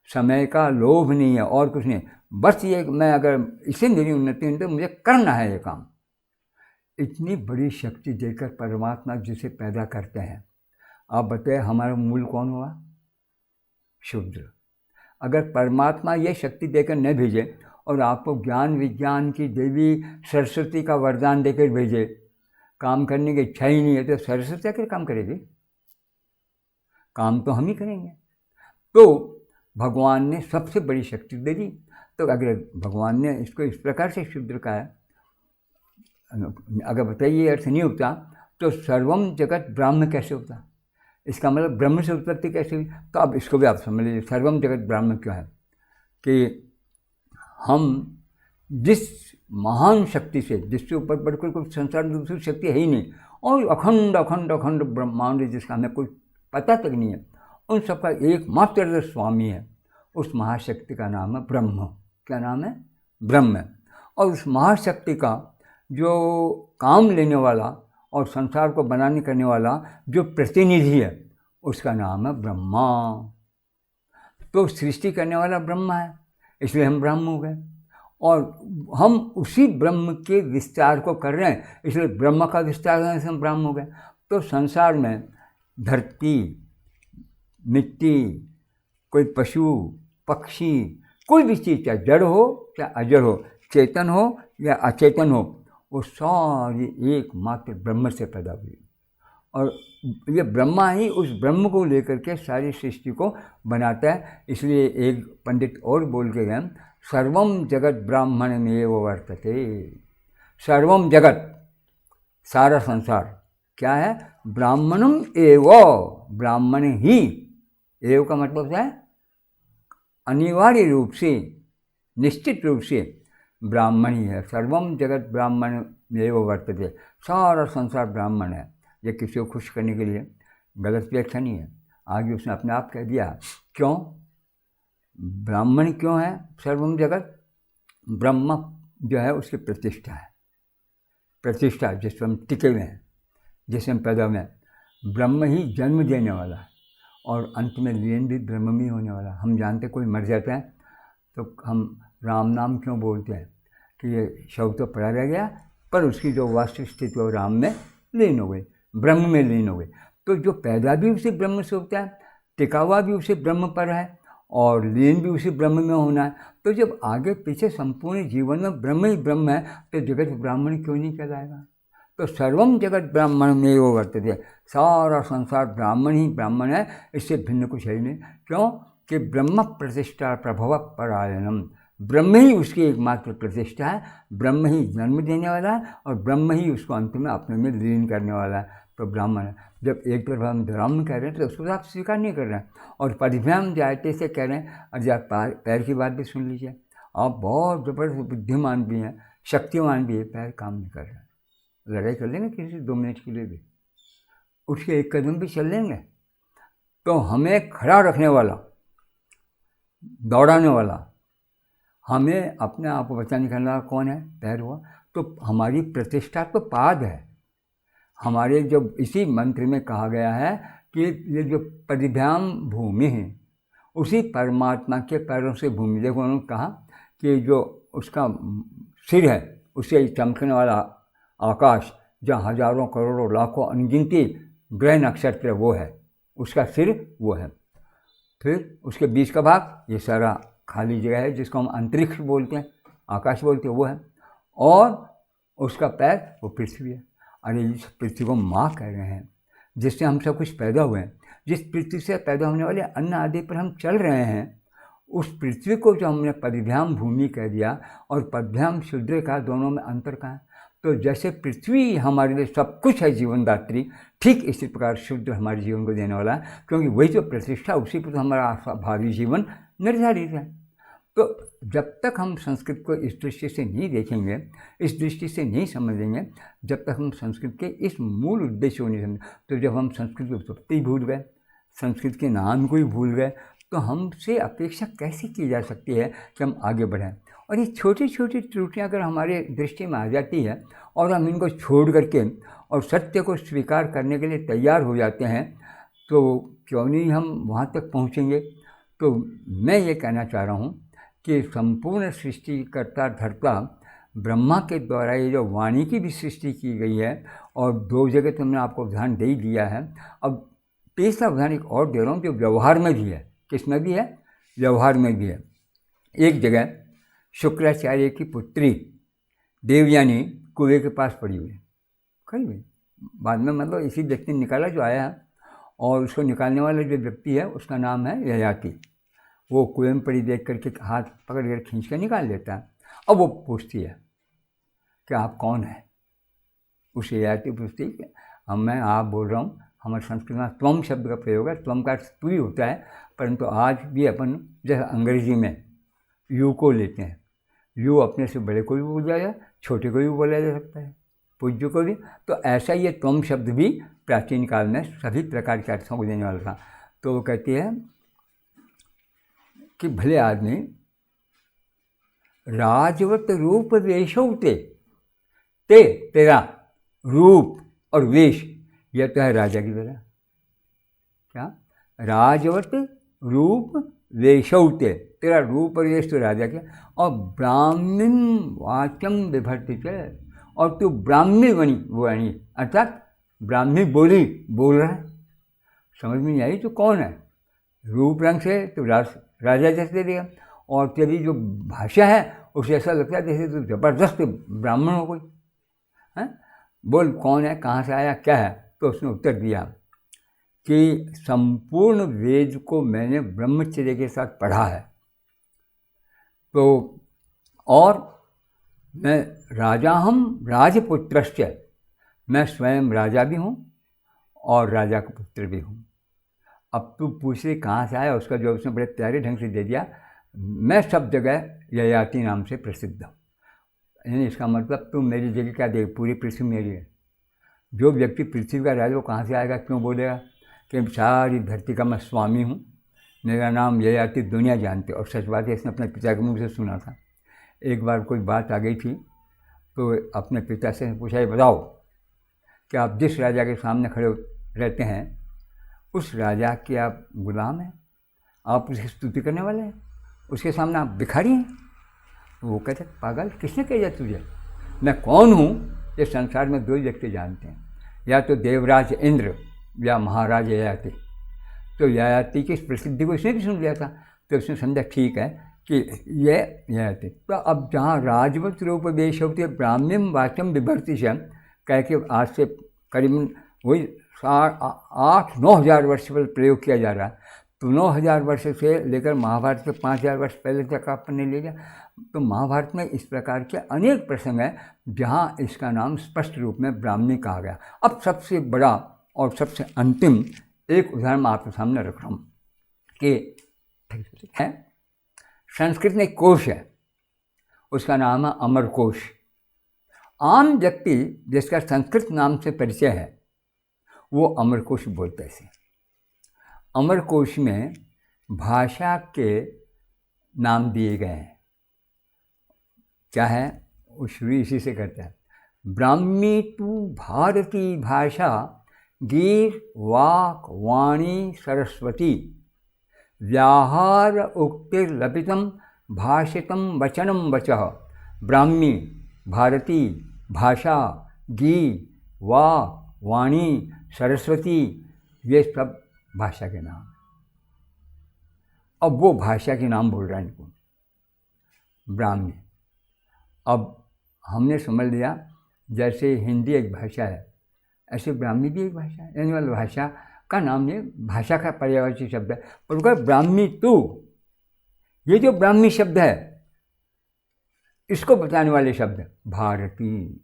समय का लोभ नहीं है, और कुछ नहीं, बस ये मैं अगर इसे मेरी उन्नति हुई तो मुझे करना है ये काम। इतनी बड़ी शक्ति देकर परमात्मा जिसे पैदा करते हैं, आप बताइए हमारा मूल कौन हुआ? शूद्र। अगर परमात्मा ये शक्ति देकर न भेजे और आपको ज्ञान विज्ञान की देवी सरस्वती का वरदान देकर भेजे, काम करने की इच्छा ही नहीं है, तो सरस्वती आकर काम करेगी? काम तो हम ही करेंगे। तो भगवान ने सबसे बड़ी शक्ति दे दी। तो अगर भगवान ने इसको इस प्रकार से शूद्र का है, अगर बताइए अर्थ नहीं होता तो सर्वम जगत ब्राह्म कैसे होता? इसका मतलब ब्रह्म से उत्पत्ति कैसे हुई? तो अब इसको भी आप समझ लीजिए, सर्वम जगत ब्राह्म क्यों है? कि हम जिस महान शक्ति से, जिससे ऊपर बढ़कर कोई संसार में दूसरी शक्ति है ही नहीं, और अखंड अखंड अखंड ब्रह्मांड जिसका हमें कोई पता तक नहीं है, उन सबका एकमात्र जो स्वामी है, उस महाशक्ति का नाम है ब्रह्म। क्या नाम है? ब्रह्म। और उस महाशक्ति का जो काम लेने वाला और संसार को बनाने करने वाला जो प्रतिनिधि है, उसका नाम है ब्रह्मा। तो सृष्टि करने वाला ब्रह्मा है, इसलिए हम ब्रह्म हो गए, और हम उसी ब्रह्म के विस्तार को कर रहे हैं, इसलिए ब्रह्म का विस्तार करने से हम ब्रह्म हो गए। तो संसार में धरती, मिट्टी, कोई पशु पक्षी, कोई भी चीज़, चाहे जड़ हो चाहे अजड़ हो, चेतन हो या अचेतन हो, वो सारी एकमात्र ब्रह्म से पैदा हुई। और ये ब्रह्मा ही उस ब्रह्म को लेकर के सारी सृष्टि को बनाता है। इसलिए एक पंडित और बोल के गए, सर्वम जगत ब्राह्मणमेव वर्तते। सर्वम जगत, सारा संसार क्या है? ब्राह्मणम एव, ब्राह्मण ही। एव का मतलब क्या है? अनिवार्य रूप से, निश्चित रूप से ब्राह्मण ही है। सर्वम जगत ब्राह्मण एव वर्तते, सारा संसार ब्राह्मण है। ये किसी को खुश करने के लिए गलत व्याख्या नहीं है, आगे उसने अपने आप कह दिया। क्यों ब्राह्मण क्यों है? सर्वम जगत, ब्रह्म जो है उसकी प्रतिष्ठा है, प्रतिष्ठा जिस पर हम टिके हुए हैं, जिससे हम पैदा हुए हैं। ब्रह्म ही जन्म देने वाला है, और अंत में लीन भी ब्रह्म में होने वाला। हम जानते कोई मर जाता है तो हम राम नाम क्यों बोलते हैं? कि ये शव तो पड़ा रह गया, पर उसकी जो वास्तविक स्थिति वो राम में लीन हो गई, ब्रह्म में लीन हो गई। तो जो पैदा भी उसी ब्रह्म से होता है, टिका हुआ भी उसी ब्रह्म पर है और लीन भी उसी ब्रह्म में होना है। तो जब आगे पीछे संपूर्ण जीवन में ब्रह्म ही ब्रह्म है तो जगत ब्राह्मण क्यों नहीं कहलाएगा? तो सर्वम जगत ब्राह्मण में वो वर्तते, सारा संसार ब्राह्मण ही ब्राह्मण है, इससे भिन्न कुछ है ही नहीं। क्यों कि ब्रह्म प्रतिष्ठा प्रभव परायणम, ब्रह्म ही उसकी एकमात्र प्रतिष्ठा है, ब्रह्म ही जन्म देने वाला है और ब्रह्म ही उसको अंत में अपने में लीन करने वाला है। तो ब्राह्मण है। जब एक तरफ हम ब्राह्मण कह रहे हैं तो उसको आप स्वीकार नहीं कर रहे हैं और परिभ्रम जायते से कह रहे हैं। और आप पैर की बात भी सुन लीजिए, आप बहुत ज़बरदस्त बुद्धिमान भी हैं, शक्तिमान भी है, पैर काम नहीं कर रहे हैं। लड़ाई कर लेंगे किसी 2 मिनट के लिए भी, उठ के 1 कदम भी चल लेंगे तो हमें खड़ा रखने वाला, दौड़ाने वाला, हमें अपने आप को बचा निकालने वाला कौन है? पैर हुआ। तो हमारी प्रतिष्ठा तो पाद है। हमारे जब इसी मंत्र में कहा गया है कि ये जो परिभ्याम भूमि है उसी परमात्मा के पैरों से भूमि, देखो उन्होंने कहा कि जो उसका सिर है उससे चमकने वाला आकाश, जहाँ हजारों करोड़ों लाखों अनगिनती ग्रह नक्षत्र वो है, उसका सिर वो है। फिर उसके बीच का भाग ये सारा खाली जगह है जिसको हम अंतरिक्ष बोलते हैं, आकाश बोलते हैं, वो है। और उसका पैर वो पृथ्वी है। अरे इस पृथ्वी को माँ कह रहे हैं जिससे हम सब कुछ पैदा हुए हैं, जिस पृथ्वी से पैदा होने वाले अन्न आदि पर हम चल रहे हैं, उस पृथ्वी को जो हमने परिभ्याम भूमि कह दिया और परिभ्याम शूद्र का, दोनों में अंतर कहाँ है? तो जैसे पृथ्वी हमारे लिए सब कुछ है जीवनदात्री, ठीक इसी प्रकार शूद्र हमारे जीवन को देने वाला है, क्योंकि वही जो प्रतिष्ठा उसी पर तो हमारा भावी जीवन निर्धारित है। तो जब तक हम संस्कृत को इस दृष्टि से नहीं देखेंगे, इस दृष्टि से नहीं समझेंगे, जब तक हम संस्कृत के इस मूल उद्देश्य को नहीं समझें, तो जब हम संस्कृत की उत्पत्ति भूल गए, संस्कृत के नाम को ही भूल गए, तो हमसे अपेक्षा कैसे की जा सकती है कि हम आगे बढ़ें? और ये छोटी छोटी त्रुटियाँ अगर हमारे दृष्टि में आ जाती है और हम इनको छोड़ करके और सत्य को स्वीकार करने के लिए तैयार हो जाते हैं, तो क्यों नहीं हम वहाँ तक पहुँचेंगे। तो मैं ये कहना चाह रहा हूँ कि संपूर्ण सृष्टिकर्ता धर्ता ब्रह्मा के द्वारा ये जो वाणी की भी सृष्टि की गई है, और 2 जगह तो मैंने आपको उदाहरण दे ही दिया है। अब तीसरा उदाहरण एक और दे रहा हूँ जो व्यवहार में भी है। किसमें भी है? व्यवहार में भी है। एक जगह शुक्राचार्य की पुत्री देवयानी कुएं के पास पड़ी हुई, खड़ी हुई। बाद में मतलब इसी व्यक्ति ने निकाला जो आया है, और उसको निकालने वाला जो व्यक्ति है उसका नाम है ययाति। वो कुएं में पड़ी देख करके हाथ पकड़ कर खींच कर निकाल लेता है। अब वो पूछती है कि आप कौन हैं? उस ययाति पूछती है कि मैं आप बोल रहा हूँ। हमारे संस्कृत में त्वम शब्द का प्रयोग है, त्वम का अर्थ तू ही होता है, परंतु आज भी अपन जैसे अंग्रेजी में यू को लेते हैं, यू अपने से बड़े को भी बोला जाए, छोटे को भी बोला जा सकता है, पूज्य को भी। तो ऐसा ये त्वम शब्द भी प्राचीन काल में सभी प्रकार के अर्थों को देने वाला था। तो वो कहती है कि भले आदमी राजवत रूप वेशौते, तेरा रूप और वेश यह तो है राजा की तरह। क्या? राजवत रूप वेशौते, तेरा रूप और वेश तो राजा के, और ब्राह्मण वाचम विभर्तित, और तू ब्राह्मी वाणी अर्थात ब्राह्मी बोली बोल रहा है। समझ में नहीं आई तो कौन है? रूप रंग से तो राजा जैसे दिया, और तेरी जो भाषा है उसे ऐसा लगता है जैसे तो ज़बरदस्त ब्राह्मण हो कोई है। बोल कौन है, कहाँ से आया, क्या है? तो उसने उत्तर दिया कि संपूर्ण वेद को मैंने ब्रह्मचर्य के साथ पढ़ा है। तो और मैं राजा हम राजपुत्रश्च, मैं स्वयं राजा भी हूँ और राजा का पुत्र भी हूँ। अब तू पूछ रही कहाँ से आया, उसका जवाब उसने बड़े प्यारे ढंग से दे दिया, मैं सब जगह ययाति नाम से प्रसिद्ध हूँ। यानी इसका मतलब तू मेरी जगह क्या देख, पूरी पृथ्वी मेरी है। जो व्यक्ति पृथ्वी का राजा वो कहाँ से आएगा, क्यों बोलेगा कि सारी धरती का मैं स्वामी हूँ, मेरा नाम ययाति दुनिया जानते। और सच बात है, इसने अपने पिता के मुँह से सुना था। एक बार कोई बात आ गई थी तो अपने पिता से पूछा, ये बताओ कि आप जिस राजा के सामने खड़े रहते हैं उस राजा के आप गुलाम हैं, आप उसकी स्तुति करने वाले हैं, उसके सामने आप भिखारी हैं। तो वो कहते पागल, किसने कहा तुझे? मैं कौन हूँ ये संसार में 2 व्यक्ति जानते हैं, या तो देवराज इंद्र या महाराज ययाति। तो ययाति की इस प्रसिद्धि को इसने भी सुन लिया था, तो उसने समझा ठीक है कि ये ययाति। तो अब जहाँ राजवत रूपदेश होती है ब्राह्म्यम वाचम विभर्ति से कह के आज से करीबन वही 8-9 हज़ार वर्ष पर प्रयोग किया जा रहा है। तो 9 हज़ार वर्ष से लेकर महाभारत के 5 हज़ार वर्ष पहले तक आपने ले लिया। तो महाभारत में इस प्रकार के अनेक प्रसंग हैं जहाँ इसका नाम स्पष्ट रूप में ब्राह्मी कहा गया। अब सबसे बड़ा और सबसे अंतिम एक उदाहरण मैं आपके सामने रख रहा हूँ कि है संस्कृत में एक कोश है, उसका नाम है अमरकोश। आम व्यक्ति जिसका संस्कृत नाम से परिचय है वो अमरकोश बोलते हैं। अमरकोश में भाषा के नाम दिए गए हैं। क्या है वो शुरू इसी से करता है। ब्राह्मी तु भारती भाषा गीर वाक वाणी सरस्वती व्याहार उक्तिर्लपितम भाषितम वचनम वचः। ब्राह्मी भारती भाषा गी वाक वाणी सरस्वती ये सब भाषा के नाम। अब वो भाषा के नाम बोल रहा है इनको ब्राह्मी। अब हमने समझ लिया जैसे हिंदी एक भाषा है ऐसे ब्राह्मी भी एक भाषा है, यानी वाली भाषा का नाम नहीं, भाषा का पर्यायवाची शब्द है। पर उनका ब्राह्मी तू, ये जो ब्राह्मी शब्द है इसको बताने वाले शब्द भारती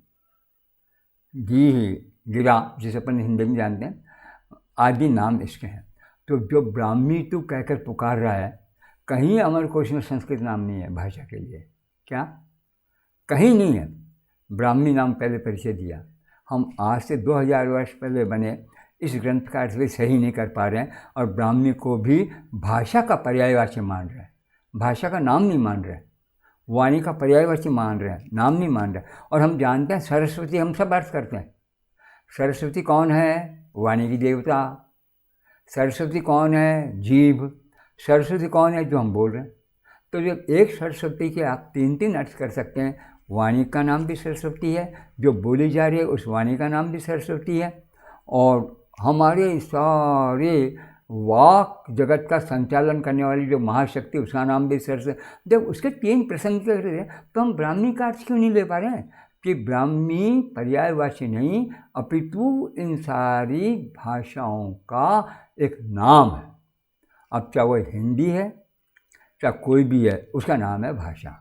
गी गिरा जिसे अपन हिंदी में जानते हैं आदि नाम इसके हैं। तो जो ब्राह्मी तू कहकर पुकार रहा है, कहीं अमरकोश में संस्कृत नाम नहीं है भाषा के लिए, क्या कहीं नहीं है। ब्राह्मी नाम पहले परिचय दिया। हम आज से 2000 वर्ष पहले बने इस ग्रंथ का अर्थ भी सही नहीं कर पा रहे हैं और ब्राह्मी को भी भाषा का पर्यायवाची मान रहे हैं, भाषा का नाम नहीं मान रहे, वाणी का पर्यायवाची मान रहे हैं, नाम नहीं मान रहे। और हम जानते हैं सरस्वती हम सब अर्थ करते हैं। सरस्वती कौन है? वाणी की देवता। सरस्वती कौन है? जीभ। सरस्वती कौन है? जो हम बोल रहे हैं। तो जब एक सरस्वती के आप 3 अर्थ कर सकते हैं, वाणी का नाम भी सरस्वती है, जो बोली जा रही है उस वाणी का नाम भी सरस्वती है, और हमारे सारे वाक जगत का संचालन करने वाली जो महाशक्ति उसका नाम भी सरस्वती। जब उसके 3 प्रसंग कर रहे हैं तो हम ब्राह्मी का अर्थ क्यों नहीं ले पा रहे हैं कि ब्राह्मी पर्यायवाची नहीं अपितु इन सारी भाषाओं का एक नाम है। अब चाहे वो हिंदी है चाहे कोई भी है, उसका नाम है भाषा।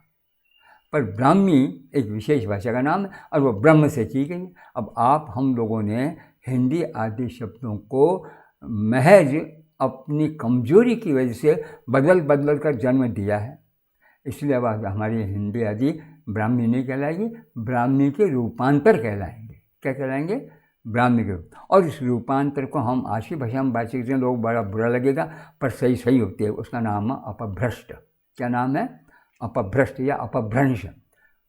पर ब्राह्मी एक विशेष भाषा का नाम है और वो ब्रह्म से की गई। अब आप हम लोगों ने हिंदी आदि शब्दों को महज अपनी कमजोरी की वजह से बदल कर जन्म दिया है। इसलिए अब हमारी हिंदी आदि ब्राह्मी नहीं कहलाएगी, ब्राह्मी के रूपांतर कहलाएंगे। क्या कहलाएंगे? ब्राह्मी के रूप। और इस रूपांतर को हम आज की भाषा में बात करते हैं, लोग बड़ा बुरा लगेगा पर सही होती है। उसका नाम है अपभ्रष्ट। क्या नाम है? अपभ्रष्ट या अपभ्रंश,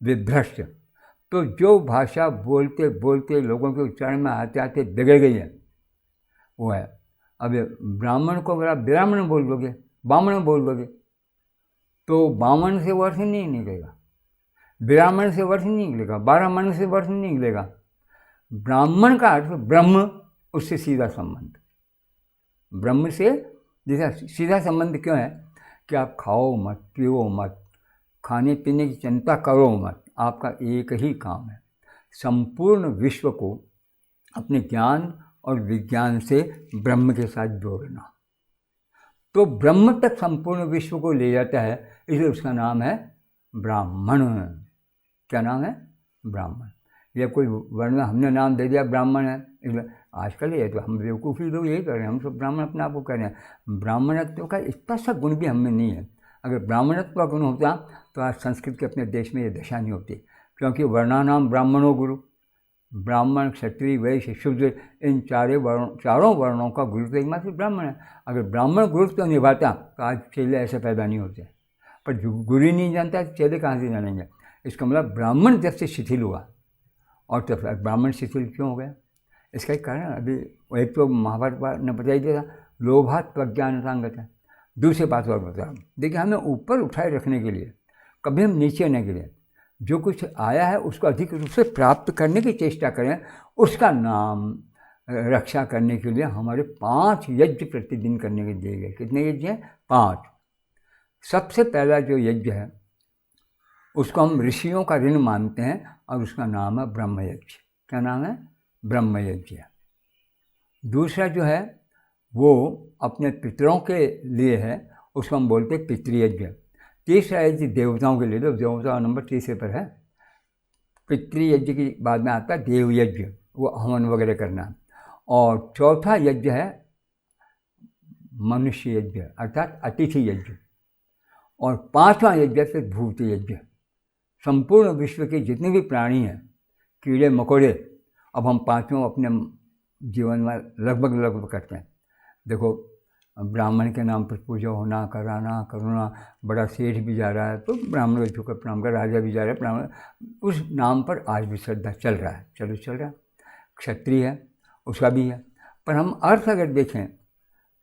विभ्रष्ट। तो जो भाषा बोलते बोलते लोगों के उच्चारण में आते आते बिगड़ गई है वो है। अब ब्राह्मण को अगर आप ब्राह्मण बोल दोगे, बामण बोल दोगे, तो बामण से वर्ष नहीं निकलेगा, ब्राह्मण से वर्ष नहीं निकलेगा, ब्राह्मण से वर्ष नहीं निकलेगा। ब्राह्मण का अर्थ ब्रह्म, उससे सीधा संबंध। ब्रह्म से जैसा सीधा संबंध क्यों है कि आप खाओ मत, पियो मत, खाने पीने की चिंता करो मत। आपका एक ही काम है, संपूर्ण विश्व को अपने ज्ञान और विज्ञान से ब्रह्म के साथ जोड़ना। तो ब्रह्म तक संपूर्ण विश्व को ले जाता है, इसलिए उसका नाम है ब्राह्मण। क्या नाम है? ब्राह्मण। या कोई वर्ण हमने नाम दे दिया ब्राह्मण है, इसलिए आजकल ये तो हम बेवकूफ़ी लोग यही कर रहे हैं, हम सब ब्राह्मण अपने आप को कह रहे हैं। ब्राह्मणत्व का इतना सा गुण भी हमें नहीं है। अगर ब्राह्मणत्व का गुण होता तो आज संस्कृत के अपने देश में ये दशा नहीं होती, क्योंकि वर्णानाम ब्राह्मणों गुरु। ब्राह्मण, क्षत्रिय, वैश्य, शूद्र, इन चारों वर्णों का गुरु तो एकमात्र ब्राह्मण है। अगर ब्राह्मण गुरुत्व निभाता तो आज चेले ऐसे पैदा नहीं होते। पर जो गुरु ही नहीं जानता तो चेले कहाँ से जानेंगे? इसका मतलब ब्राह्मण जब से शिथिल हुआ, और तब ब्राह्मण शिथिल क्यों हो गया? इसका एक कारण अभी एक तो महाभारत ने बताई दिया था, लोभात प्रज्ञानतांगत है। दूसरी बात और बता, देखिए हमें ऊपर उठाए रखने के लिए, कभी हम नीचे नहीं गिरे। जो कुछ आया है उसको अधिक रूप से प्राप्त करने की चेष्टा करें, उसका नाम रक्षा करने के लिए हमारे 5 यज्ञ प्रतिदिन करने के दिए गए। कितने यज्ञ हैं? 5। सबसे पहला जो यज्ञ है उसको हम ऋषियों का ऋण मानते हैं और उसका नाम है ब्रह्म यज्ञ। क्या नाम है? ब्रह्म यज्ञ। दूसरा जो है वो अपने पितरों के लिए है, उसको हम बोलते हैं पितृयज्ञ। तीसरा यज्ञ देवताओं के लिए, तो देवता नंबर 3 पर है। पितृयज्ञ के बाद में आता है देव यज्ञ, वो हवन वगैरह करना। और चौथा यज्ञ है मनुष्य यज्ञ अर्थात अतिथि यज्ञ। और 5वां यज्ञ फिर भूत यज्ञ। संपूर्ण विश्व के जितने भी प्राणी हैं, कीड़े मकोड़े, अब हम 5वां अपने जीवन में लगभग करते हैं। देखो, ब्राह्मण के नाम पर पूजा होना, कराना, करुणा, बड़ा सेठ भी जा रहा है तो ब्राह्मण को छूकर प्रणाम कर, राजा भी जा रहा है ब्राह्मण, उस नाम पर आज भी श्रद्धा चल रहा है, चल रहा है। क्षत्रिय है, उसका भी है। पर हम अर्थ अगर देखें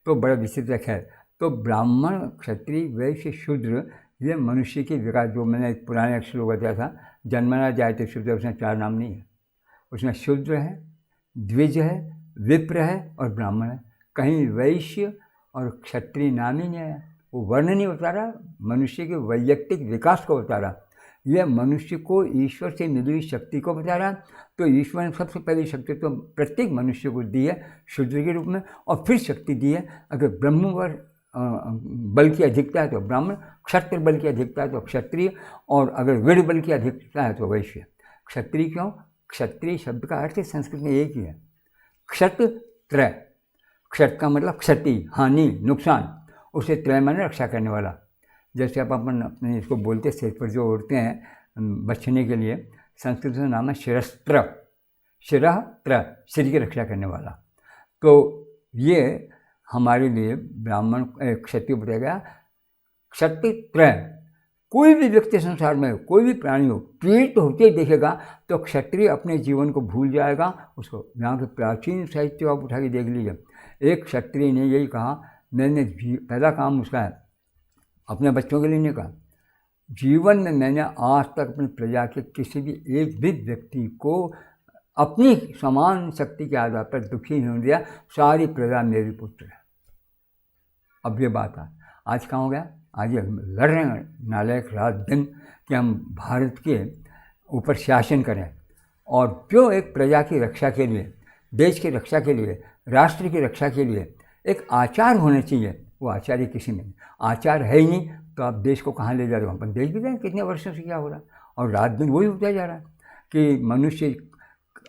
तो बड़ा विचित्र है। तो ब्राह्मण, क्षत्रिय, वैश्य, शूद्र, ये मनुष्य के विकास, जो मैंने एक पुराने अक्षर को बताया था, जन्मना जायते शूद्र, उसमें 4 नाम नहीं है। उसमें शूद्र है, द्विज है, विप्र है और ब्राह्मण है। कहीं वैश्य और क्षत्रिय नाम ही नहीं आया। वो वर्ण नहीं बता रहा, मनुष्य के वैयक्तिक विकास को बता रहा। यह मनुष्य को ईश्वर से मिली हुई शक्ति को बता रहा। तो ईश्वर ने सबसे पहली शक्ति तो प्रत्येक मनुष्य को दी है शूद्र के रूप में, और फिर शक्ति दी है अगर ब्रह्म वर बल की अधिकता है तो ब्राह्मण, क्षत्र बल की अधिकता है तो क्षत्रिय, और अगर वीर बल की अधिकता है तो वैश्य। क्षत्रिय क्यों? क्षत्रिय शब्द का अर्थ संस्कृत में एक ही है, क्षत्र त्रय। क्षत का मतलब क्षति, हानि, नुकसान, उसे त्रय माने रक्षा करने वाला। जैसे आप अपन अपने इसको बोलते सिर पर जो ओढ़ते हैं बचने के लिए, संस्कृत में नाम है शिरस्त्र। शिरः त्र, शरीर की रक्षा करने वाला। तो ये हमारे लिए ब्राह्मण क्षत्रिय बताया गया। क्षत्रिय त्रय, कोई भी व्यक्ति संसार में, कोई भी प्राणी हो, पीड़ित होते ही देखेगा तो क्षत्रिय अपने जीवन को भूल जाएगा। उसको यहाँ के प्राचीन साहित्य आप उठा के देख लीजिए। एक क्षत्रिय ने यही कहा, मैंने पहला काम उसका है, अपने बच्चों के लिए नहीं कहा, जीवन में मैंने आज तक अपनी प्रजा के किसी भी एक भी व्यक्ति को अपनी समान शक्ति के आधार पर दुखी नहीं दिया। सारी प्रजा मेरी पुत्र है। अब ये बात है, आज कहाँ हो गया? आज ये लड़ रहे हैं नालायक रात दिन कि हम भारत के ऊपर शासन करें, और जो एक प्रजा की रक्षा के लिए, देश की रक्षा के लिए, राष्ट्र की रक्षा के लिए एक आचार होने चाहिए, वो आचार्य किसी में नहीं। आचार है ही नहीं तो आप देश को कहाँ ले जा रहे हो? अपन देख भी रहे हैं कितने वर्षों से क्या हो रहा है, और रात दिन वही होता जा रहा है कि मनुष्य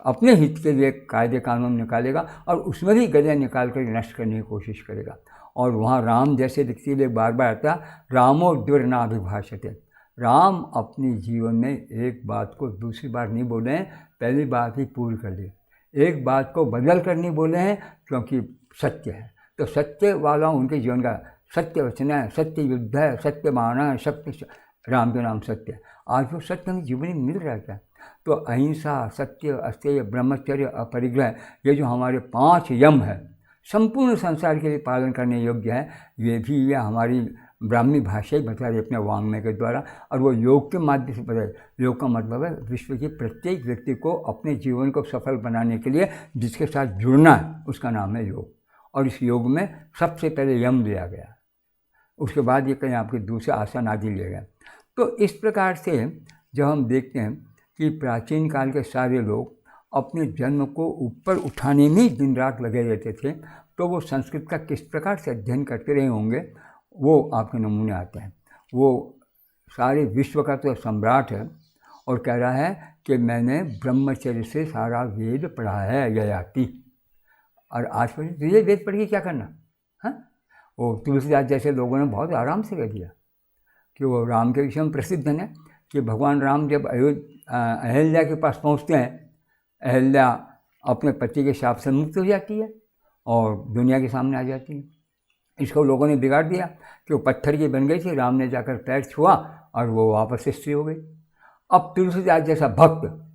अपने हित के लिए कायदे कानून निकालेगा और उसमें भी गले निकाल कर नष्ट करने की कोशिश करेगा। और वहाँ राम जैसे इसीलिए बार बार आता, रामो दुर्नाभिभाषते। राम अपने जीवन में एक बात को दूसरी बार नहीं बोले हैं, पहली बात ही पूरी कर ली। एक बात को बदल कर नहीं बोले हैं क्योंकि सत्य है। तो सत्य वाला उनके जीवन का सत्य वचन है, सत्य युद्ध है, सत्य माना है, सत्य, राम के नाम सत्य है। आज वो सत्य हमें जीवन में मिल रहा है क्या? तो अहिंसा, सत्य, अस्तेय, ब्रह्मचर्य, अपरिग्रह, ये जो हमारे 5 यम है, संपूर्ण संसार के लिए पालन करने योग्य है। ये भी ये हमारी ब्राह्मी भाषा ही बता रही अपने वाङ्मय के द्वारा, और वो योग के माध्यम से बताए। योग का मतलब है विश्व के प्रत्येक व्यक्ति को अपने जीवन को सफल बनाने के लिए जिसके साथ जुड़ना है, उसका नाम है योग। और इस योग में सबसे पहले यम लिया गया, उसके बाद ये कहीं आपके दूसरे आसन आदि लिए गए। तो इस प्रकार से जब हम देखते हैं कि प्राचीन काल के सारे लोग अपने जन्म को ऊपर उठाने में दिन रात लगे रहते थे, तो वो संस्कृत का किस प्रकार से अध्ययन करते रहे होंगे, वो आपके नमूने आते हैं। वो सारे विश्व का तो सम्राट है और कह रहा है कि मैंने ब्रह्मचर्य से सारा वेद पढ़ा है ययाति। और आज तो ये वेद पढ़ के क्या करना? हाँ, वो तुलसीदास जैसे लोगों ने बहुत आराम से कह दिया कि वो राम के विषय में प्रसिद्ध है कि भगवान राम जब अहिल्या के पास पहुँचते हैं, अहिल्या अपने पति के शाप से मुक्त हो जाती है और दुनिया के सामने आ जाती है। इसको लोगों ने बिगाड़ दिया कि वो पत्थर की बन गई थी, राम ने जाकर पैर छुआ और वो वापस से स्त्री हो गई। अब तुलसीदास जैसा भक्त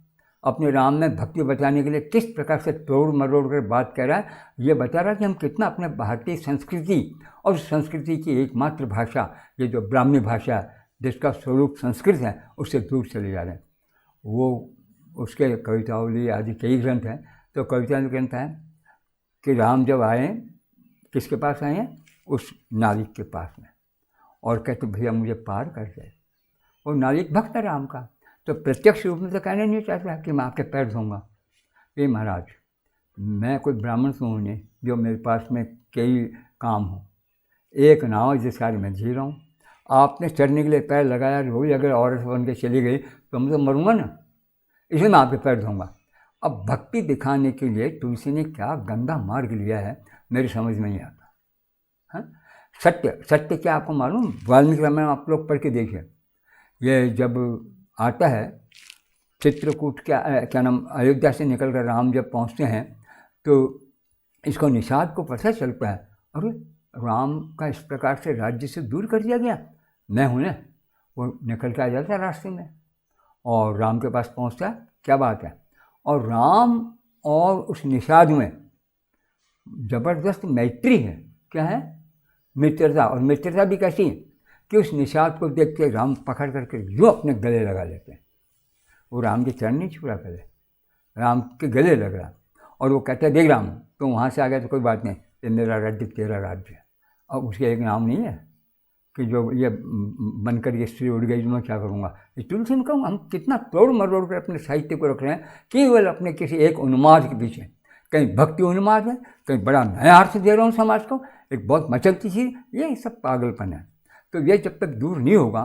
अपने राम में भक्ति बचाने के लिए किस प्रकार से तोड़ मरोड़ कर बात कह रहा है, ये बता रहा है कि हम कितना अपने भारतीय संस्कृति और संस्कृति की एकमात्र भाषा, ये जो ब्राह्मी भाषा जिसका स्वरूप संस्कृत है, उससे दूर चले जा रहे हैं। वो उसके कवितावली आदि कई ग्रंथ हैं। तो कविता ग्रंथ है कि राम जब आए, किसके पास आए हैं? उस नाविक के पास में, और कहते भैया मुझे पार कर दे। वो नाविक भक्त है राम का, तो प्रत्यक्ष रूप में तो कहना नहीं चाहता कि मैं आपके पैर धोऊंगा। ये महाराज, मैं कोई ब्राह्मण तो हूँ नहीं जो मेरे पास में कई काम हो, एक नाव जिस कार्य में जी रहा हूँ, आपने चढ़ने के लिए पैर लगाया, रोई अगर औरत बन के चली गई तो मैं तो मरूंगा ना, इसलिए मैं आपके पैर धोऊंगा। अब भक्ति दिखाने के लिए तुलसी ने क्या गंदा मार्ग लिया है, मेरी समझ में नहीं आता। हाँ, सत्य क्या आपको मालूम? वाल्मीकि रामायण आप लोग पढ़ के देखिए। ये जब आता है चित्रकूट, क्या नाम, अयोध्या से निकल कर राम जब पहुँचते हैं तो इसको निषाद को पता चलता है, अरे राम का इस प्रकार से राज्य से दूर कर दिया गया, मैं हूँ ना। वो निकल के आ जाता है रास्ते में और राम के पास पहुँचता है, क्या बात है। और राम और उस निषाद में ज़बरदस्त मैत्री है। क्या है? मित्रता। और मित्रता भी कैसी है कि उस निषाद को देख के राम पकड़ करके जो अपने गले लगा लेते हैं। वो राम के चरण नहीं छुड़ा, गले राम के गले लग रहा, और वो कहते हैं देख राम तो वहाँ से आ गया तो कोई बात नहीं, ये मेरा राज्य तेरा राज्य है। अब उसके एक नाम नहीं है कि जो ये बनकर ये स्त्री उड़ गई तो मैं क्या करूँगा। ये तुलसी में कहूँ, हम कितना तोड़ मरोड़ कर अपने साहित्य को रख रहे हैं केवल अपने किसी एक उन्माद के पीछे। कहीं भक्ति उन्माद है, कहीं बड़ा नया अर्थ दे रहा हूँ समाज को, एक बहुत मचलती चीज़, ये सब पागलपन है। तो ये जब तक दूर नहीं होगा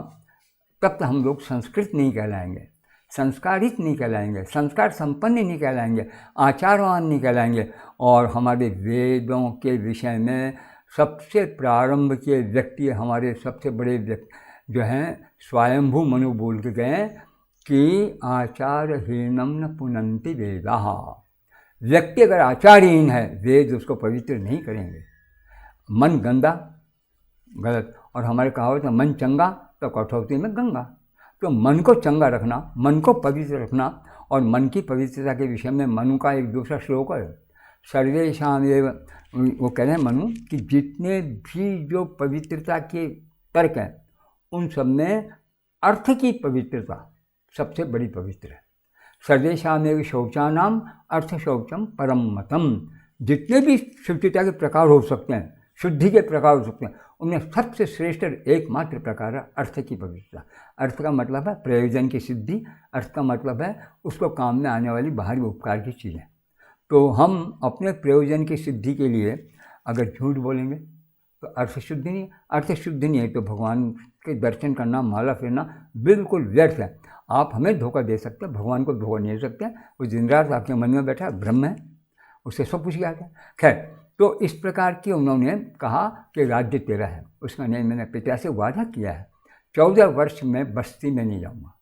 तब तक हम लोग संस्कृत नहीं कहलाएंगे, संस्कारित नहीं कहलाएंगे, संस्कार संपन्न नहीं कहलाएंगे, आचारवान नहीं कहलाएंगे। और हमारे वेदों के विषय में सबसे प्रारंभ के व्यक्ति, हमारे सबसे बड़े व्यक्ति जो हैं स्वयंभू मनु बोल के गए कि आचारहीनम न पुनन्ति वेदाः। व्यक्ति अगर आचारहीन है, वेद उसको पवित्र नहीं करेंगे। मन गंदा, गलत। और हमारे कहावत है मन चंगा तो कठौती में गंगा। तो मन को चंगा रखना, मन को पवित्र रखना, और मन की पवित्रता के विषय में मनु का एक दूसरा श्लोक है, सर्वेषां एव, वो कह रहे हैं मनु कि जितने भी जो पवित्रता के तर्क हैं उन सब में अर्थ की पवित्रता सबसे बड़ी पवित्र है। सर्वेषां एव शौचानाम अर्थ शौचम परम मतम। जितने भी शुद्धता के प्रकार हो सकते हैं, शुद्धि के प्रकार हो सकते हैं, उनमें सबसे श्रेष्ठ एकमात्र प्रकार है अर्थ की पवित्रता। अर्थ का मतलब है प्रयोजन की सिद्धि, अर्थ का मतलब है उसको काम में आने वाली बाहरी उपकार की चीज़ें। तो हम अपने प्रयोजन की सिद्धि के लिए अगर झूठ बोलेंगे तो अर्थ शुद्ध नहीं है। अर्थ शुद्ध नहीं है तो भगवान के दर्शन करना, माला फेरना बिल्कुल व्यर्थ है। आप हमें धोखा दे सकते हैं, भगवान को धोखा नहीं दे सकते। वो दिन रात आपके मन में बैठा ब्रह्म है, उससे सब कुछ याद है। खैर, तो इस प्रकार की उन्होंने कहा कि राज्य तेरा है। उसका नहीं, मैंने पिता से वादा किया है 14 वर्ष में बस्ती में नहीं जाऊँगा,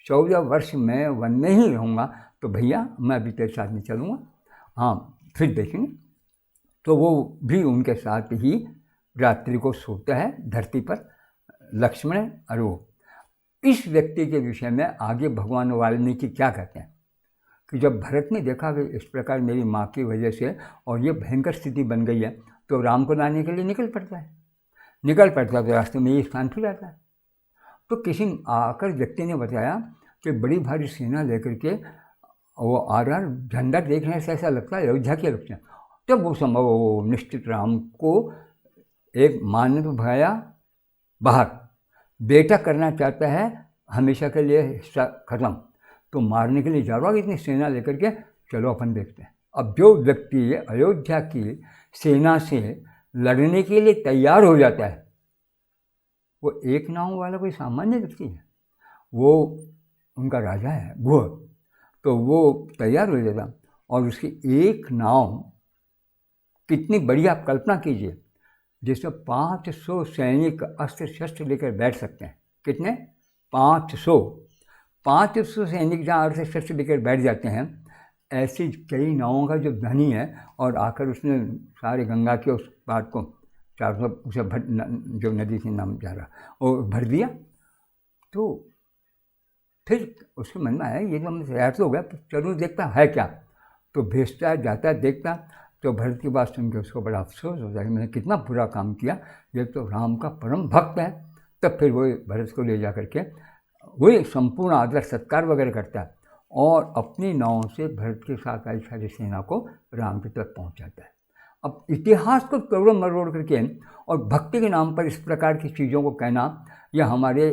14 वर्ष में वन में ही रहूँगा, तो भैया मैं अभी तेरे साथ नहीं चलूँगा, हाँ फिर देखेंगे। तो वो भी उनके साथ ही रात्रि को सोता है धरती पर, लक्ष्मण और वो। इस व्यक्ति के विषय में आगे भगवान वाल्मीकि क्या कहते हैं कि जब भरत ने देखा कि इस प्रकार मेरी माँ की वजह से और ये भयंकर स्थिति बन गई है, तो राम को लाने के लिए निकल पड़ता है तो रास्ते में ये स्थान फिर आता है। तो किसी आकर व्यक्ति ने बताया कि बड़ी भारी सेना लेकर के वो आ रहा, झंडा देखने से ऐसा लगता है अयोध्या के लगते हैं। तब वो संभव निश्चित राम को एक माँ ने तो भगाया बाहर, बेटा करना चाहता है हमेशा के लिए हिस्सा खत्म, तो मारने के लिए जा रहा है इतनी सेना लेकर के, चलो अपन देखते हैं। अब जो व्यक्ति अयोध्या की सेना से लड़ने के लिए तैयार हो जाता है, वो एक नाव वाला कोई सामान्य व्यक्ति है, वो उनका राजा है वो, तो वो तैयार हो जाता। और उसकी एक नाव कितनी बढ़िया, आप कल्पना कीजिए, जिसमें 500 सैनिक अस्त्र शस्त्र लेकर बैठ सकते हैं। कितने? 500 सैनिक जहाँ अस्त्र शस्त्र लेकर बैठ जाते हैं। ऐसी कई नावों का जो धनी है, और आकर उसने सारे गंगा के उस बात को 400 उसे जो नदी से नाम जा रहा वो भर दिया। तो फिर उसके मन में आया ये तो मैं तैयार तो हो गया, चलूँ देखता है क्या। तो भेजता है, जाता है, देखता। तो भरत की बात सुन के उसको बड़ा अफसोस होता है कि मैंने कितना बुरा काम किया, ये तो राम का परम भक्त है। तब फिर वो भरत को ले जा करके वही संपूर्ण आदर सत्कार वगैरह करता है, और अपनी नाव से भरत के साथ आई सारी सेना को राम की तरफ पहुंचाता है। अब इतिहास को तोड़ मरोड़ करके और भक्ति के नाम पर इस प्रकार की चीज़ों को कहना, यह हमारे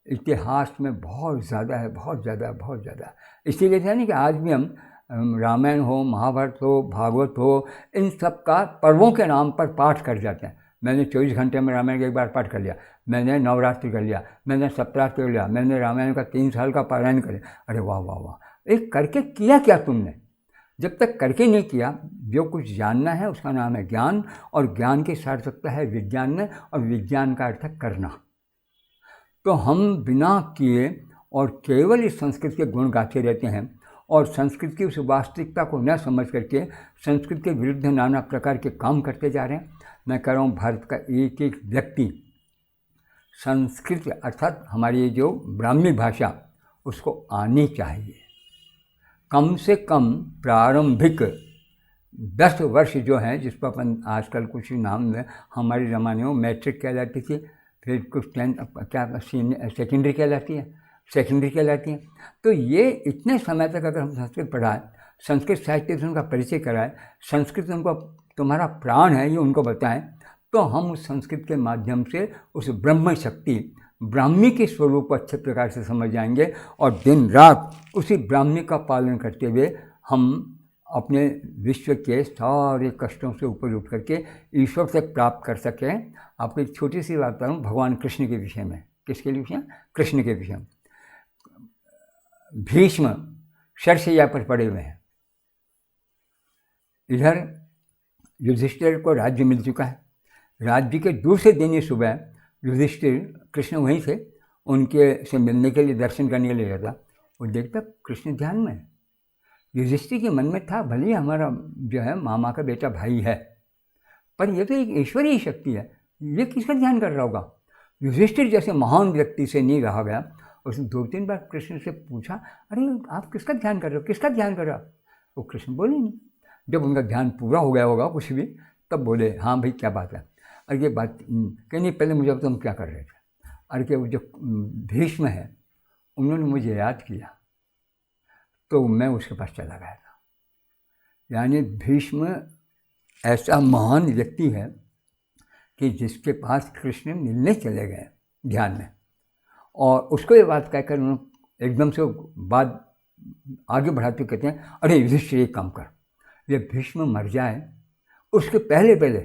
इतिहास में बहुत ज़्यादा है, बहुत ज़्यादा, बहुत ज़्यादा। इसीलिए है ना कि आज भी हम रामायण हो, महाभारत हो, भागवत हो, इन सब का पर्वों के नाम पर पाठ कर जाते हैं। मैंने 24 घंटे में रामायण का एक बार पाठ कर लिया, मैंने नवरात्रि कर लिया, मैंने सप्ताहाष्टमी कर लिया, मैंने रामायण का 3 साल का पारायण कर लिया। अरे वाह वाह वाह! एक करके किया क्या तुमने? जब तक करके नहीं किया, जो कुछ जानना है उसका नाम है ज्ञान, और ज्ञान की सार्थकता है विज्ञान में, और विज्ञान का अर्थ है करना। तो हम बिना किए और केवल इस संस्कृत के गुण गाते रहते हैं, और संस्कृत की उस वास्तविकता को न समझ करके संस्कृत के विरुद्ध नाना प्रकार के काम करते जा रहे हैं। मैं कह रहा हूँ भारत का एक एक व्यक्ति संस्कृत अर्थात हमारी जो ब्राह्मी भाषा उसको आनी चाहिए। कम से कम प्रारंभिक 10 वर्ष जो हैं, जिस पर अपन आजकल कुछ नाम में, हमारे ज़माने में मैट्रिक कहलाती थी, फिर कुछ 10 क्या सेकेंडरी कहलाती है, सेकेंडरी कहलाती है। तो ये इतने समय तक अगर हम संस्कृत पढ़ाएं, संस्कृत साहित्य से उनका परिचय कराएं, संस्कृत उनको तुम्हारा प्राण है ये उनको बताएं, तो हम उस संस्कृत के माध्यम से उस ब्रह्म शक्ति ब्राह्मी के स्वरूप को अच्छे प्रकार से समझ जाएंगे, और दिन रात उसी ब्राह्मी का पालन करते हुए हम अपने विश्व के सारे कष्टों से ऊपर उठ करके ईश्वर से प्राप्त कर सकें। आपको एक छोटी सी बात बताऊँ भगवान कृष्ण के विषय में। किसके विषय? कृष्ण के विषय में। भीष्म शरशैया पर पड़े हुए हैं, इधर युधिष्ठिर को राज्य मिल चुका है। राज्य के दूसरे दिन ही सुबह युधिष्ठिर, कृष्ण वहीं थे, उनके से मिलने के लिए, दर्शन करने के लिए गया था। वो देखता कृष्ण ध्यान में। युधिष्ठिर के मन में था भले ही हमारा जो है मामा का बेटा भाई है, पर ये तो एक ईश्वरीय शक्ति है, ये किसका ध्यान कर रहा होगा। युधिष्ठिर जैसे महान व्यक्ति से नहीं रहा गया। उसने 2-3 बार कृष्ण से पूछा, अरे आप किसका ध्यान कर रहे हो, किसका ध्यान कर रहे हो? वो कृष्ण बोले नहीं। जब उनका ध्यान पूरा हो गया होगा कुछ भी, तब बोले, हाँ भाई क्या बात है। अरे ये बात कहीं नहीं, पहले मुझे तुम क्या कर रहे थे? अरे कि वो जो भीष्म है उन्होंने मुझे याद किया तो मैं उसके पास चला गया था। यानी भीष्म ऐसा महान व्यक्ति है कि जिसके पास कृष्ण मिलने चले गए ध्यान में, और उसको ये बात कहकर उन्होंने एकदम से बात आगे बढ़ाते कहते हैं, अरे युधिष्ठिर एक काम कर, ये भीष्म मर जाए उसके पहले पहले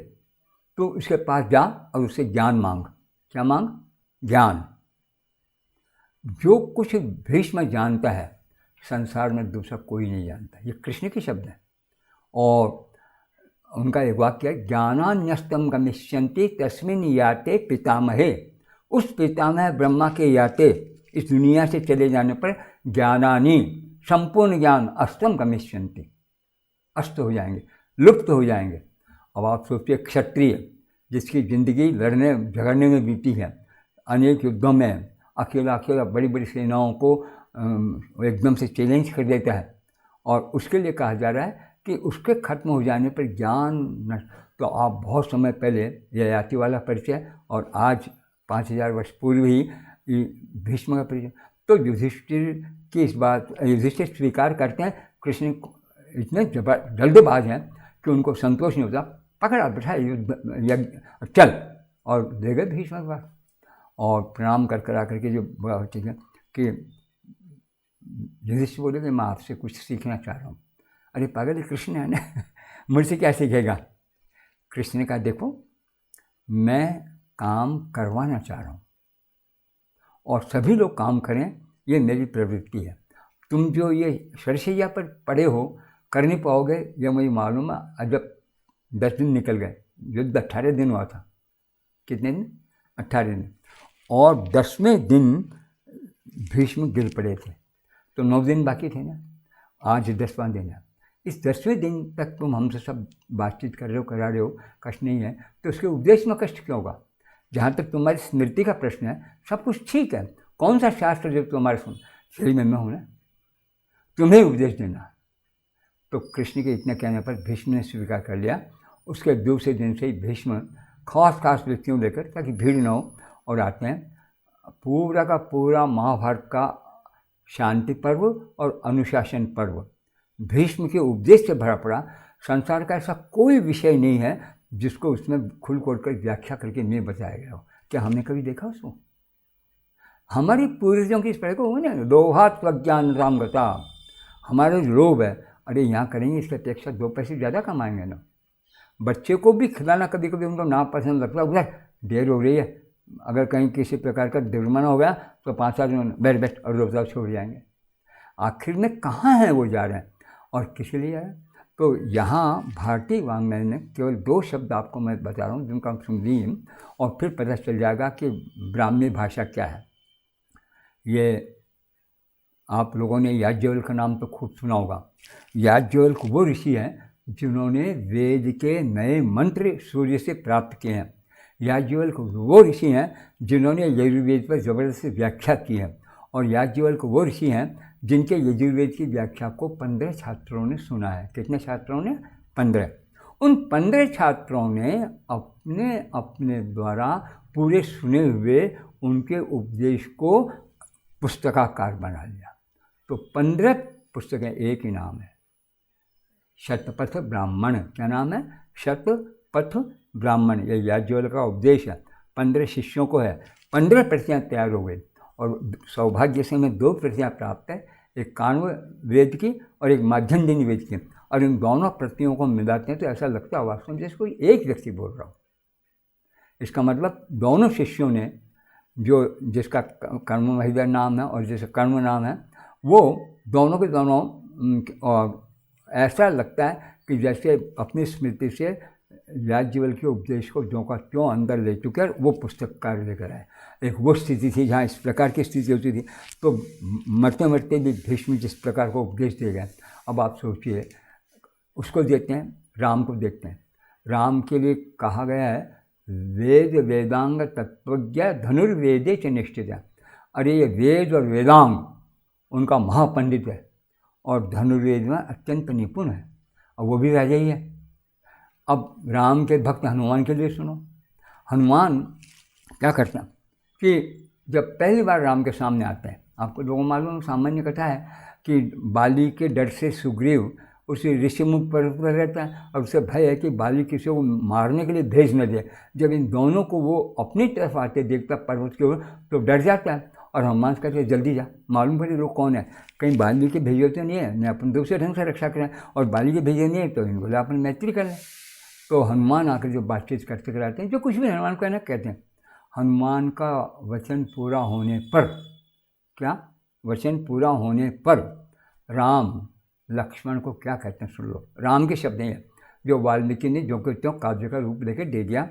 तो उसके पास जा और उससे ज्ञान मांग। क्या मांग? ज्ञान। जो कुछ भीष्म जानता है संसार में दूसरा कोई नहीं जानता। ये कृष्ण के शब्द हैं। और उनका एक वाक्य है, ज्ञानान्यस्तम गमिष्यन्ति तस्मिन् याते पितामहे। उस पितामह ब्रह्मा के याते, इस दुनिया से चले जाने पर, ज्ञानानि संपूर्ण ज्ञान अस्तम गमिष्यन्ति, अस्त हो जाएंगे, लुप्त हो जाएंगे। अब आप सोचिए क्षत्रिय जिसकी ज़िंदगी लड़ने झगड़ने में बीती है, अनेक युद्धों में अकेला अकेला बड़ी बड़ी सेनाओं को एकदम से चैलेंज कर देता है, और उसके लिए कहा जा रहा है कि उसके खत्म हो जाने पर ज्ञान नष्ट। तो आप बहुत समय पहले ययाति वाला परिचय, और आज 5000 वर्ष पूर्व ही भीष्म का परिचय। तो युधिष्ठिर की इस बात, युधिष्ठिर स्वीकार करते हैं, कृष्ण इतने जल्दबाज हैं कि उनको संतोष नहीं होता, पकड़ा बैठा युद्ध चल, और ले गए भीष्म के पास। और प्रणाम कर कर आकर के जो बड़ा होती है कि युधिष्ठिर बोले कि मैं आपसे कुछ सीखना चाह रहा हूँ। अरे पागल, कृष्ण है ना, मुझसे क्या सीखेगा? कृष्ण ने कहा, देखो मैं काम करवाना चाह रहा हूँ और सभी लोग काम करें, ये मेरी प्रवृत्ति है। तुम जो ये शरशैया पर पड़े हो, कर नहीं पाओगे ये मुझे मालूम है। जब 10 दिन निकल गए, युद्ध 18 दिन हुआ था। कितने दिन? 18 दिन। और 10वें दिन भीष्म गिर पड़े थे, तो 9 दिन बाकी थे ना। आज 10वां दिन है। इस 10वें दिन तक तुम हमसे सब बातचीत कर रहे हो, करा रहे हो, कष्ट नहीं है, तो उसके उपदेश में कष्ट क्यों होगा? जहाँ तक तुम्हारी स्मृति का प्रश्न है, सब कुछ ठीक है। कौन सा शास्त्र जो तुम्हारे सुन, सही में मैं हूँ ना, तुम्हें उपदेश देना। तो कृष्ण के इतने कहने पर भीष्म ने स्वीकार कर लिया। उसके दूसरे दिन से ही भीष्म खास व्यक्तियों लेकर, ताकि भीड़ न हो, और आते हैं। पूरा का पूरा महाभारत का शांति पर्व और अनुशासन पर्व। भीष्म के उपदेश से भरा पड़ा संसार का ऐसा कोई विषय नहीं है जिसको उसमें खुल खोल कर व्याख्या करके नहीं बताया गया हो। क्या हमने कभी देखा उसको? हमारी पूर्वजों की इस तरह को हो ना, लोभात प्रज्ञान राम गता। हमारे लोभ है, अरे यहाँ करेंगे इसके अपेक्षा 2 पैसे ज़्यादा कमाएंगे ना। बच्चे को भी खिलाना कभी कभी उनको नापसंद लगता है, उधर देर हो रही है, अगर कहीं किसी प्रकार का जुर्माना हो गया तो 5-7 दिन बैठ और रोज़ा छोड़ जाएंगे। आखिर में कहाँ हैं वो जा रहे हैं और किस लिए जा रहे हैं? तो यहाँ भारतीय वाङ्मय ने केवल 2 शब्द आपको मैं बता रहा हूँ जिनका आप सुन लीजिए और फिर पता चल जाएगा कि ब्राह्मी भाषा क्या है। ये आप लोगों ने याज्ञवल्क्य का नाम तो खूब सुना होगा। याज्ञवल्क्य वो ऋषि हैं जिन्होंने वेद के नए मंत्र सूर्य से प्राप्त किए हैं। याज्ञवल्क्य वो ऋषि हैं जिन्होंने यजुर्वेद पर ज़बरदस्त व्याख्या की है। और याज्ञवल्क्य वो ऋषि हैं जिनके यजुर्वेद की व्याख्या को 15 छात्रों ने सुना है। कितने छात्रों ने? 15। उन 15 छात्रों ने अपने अपने द्वारा पूरे सुने हुए उनके उपदेश को पुस्तकाकार बना लिया। तो 15 पुस्तकें, एक ही नाम है, शतपथ ब्राह्मण। क्या नाम है? शतपथ ब्राह्मण। ये याज्ञवल्क्य का उपदेश है, 15 शिष्यों को है। 15 प्रतियाँ तैयार हो गई और सौभाग्य से हमें 2 प्रतियाँ प्राप्त है, एक काण्व वेद की और एक माध्यन्दिनी वेद की। और इन दोनों प्रतियों को मिलाते हैं तो ऐसा लगता है वास्तव में जैसे कोई एक व्यक्ति बोल रहा हो। इसका मतलब दोनों शिष्यों ने, जो जिसका कर्म महिदर नाम है और जिसका कर्म नाम है, वो दोनों के दोनों और ऐसा लगता है कि जैसे अपनी स्मृति से याज्ञवल्क्य के उपदेश को ज्यों का त्यों अंदर ले चुके हैं, वो पुस्तककार लेकर आए। एक वो स्थिति थी जहाँ इस प्रकार की स्थिति होती थी। तो मरते मरते भी भीष्म जिस प्रकार को उपदेश दे गए, अब आप सोचिए, उसको देखते हैं, राम को देखते हैं। राम के लिए कहा गया है वेद वेदांग तत्वज्ञ धनुर्वेदे च निष्ठित। अरे ये वेद और वेदांग उनका महापंडित है और धनुर्वेद में अत्यंत निपुण है, और वो भी राजा ही है। अब राम के भक्त हनुमान के लिए सुनो। हनुमान क्या करता कि जब पहली बार राम के सामने आते हैं, आपको लोगों मालूम सामान्य कथा है कि बाली के डर से सुग्रीव उसे ऋषिमुख पर्वत पर रहता है और उसे भय है कि बाली किसी को मारने के लिए भेज न दे। जब इन दोनों को वो अपनी तरफ आते देखता पर्वत की ओर तो डर जाता है और हनुमान से कहते जल्दी जा, मालूम पड़े लोग कौन है, कहीं बाली के भेजे तो नहीं है, मैं अपन दूसरे ढंग से रक्षा करें, और बाली के भेजे नहीं है तो इनको अपन मैत्री कर लें। तो हनुमान आकर जो बातचीत करते कराते हैं, जो कुछ भी हनुमान कहना कहते हैं। हनुमान का वचन पूरा होने पर, क्या वचन पूरा होने पर राम लक्ष्मण को क्या कहते हैं सुन लो। राम के शब्द हैं जो वाल्मीकि ने जो कहते हो काव्य का रूप लेकर दे दिया।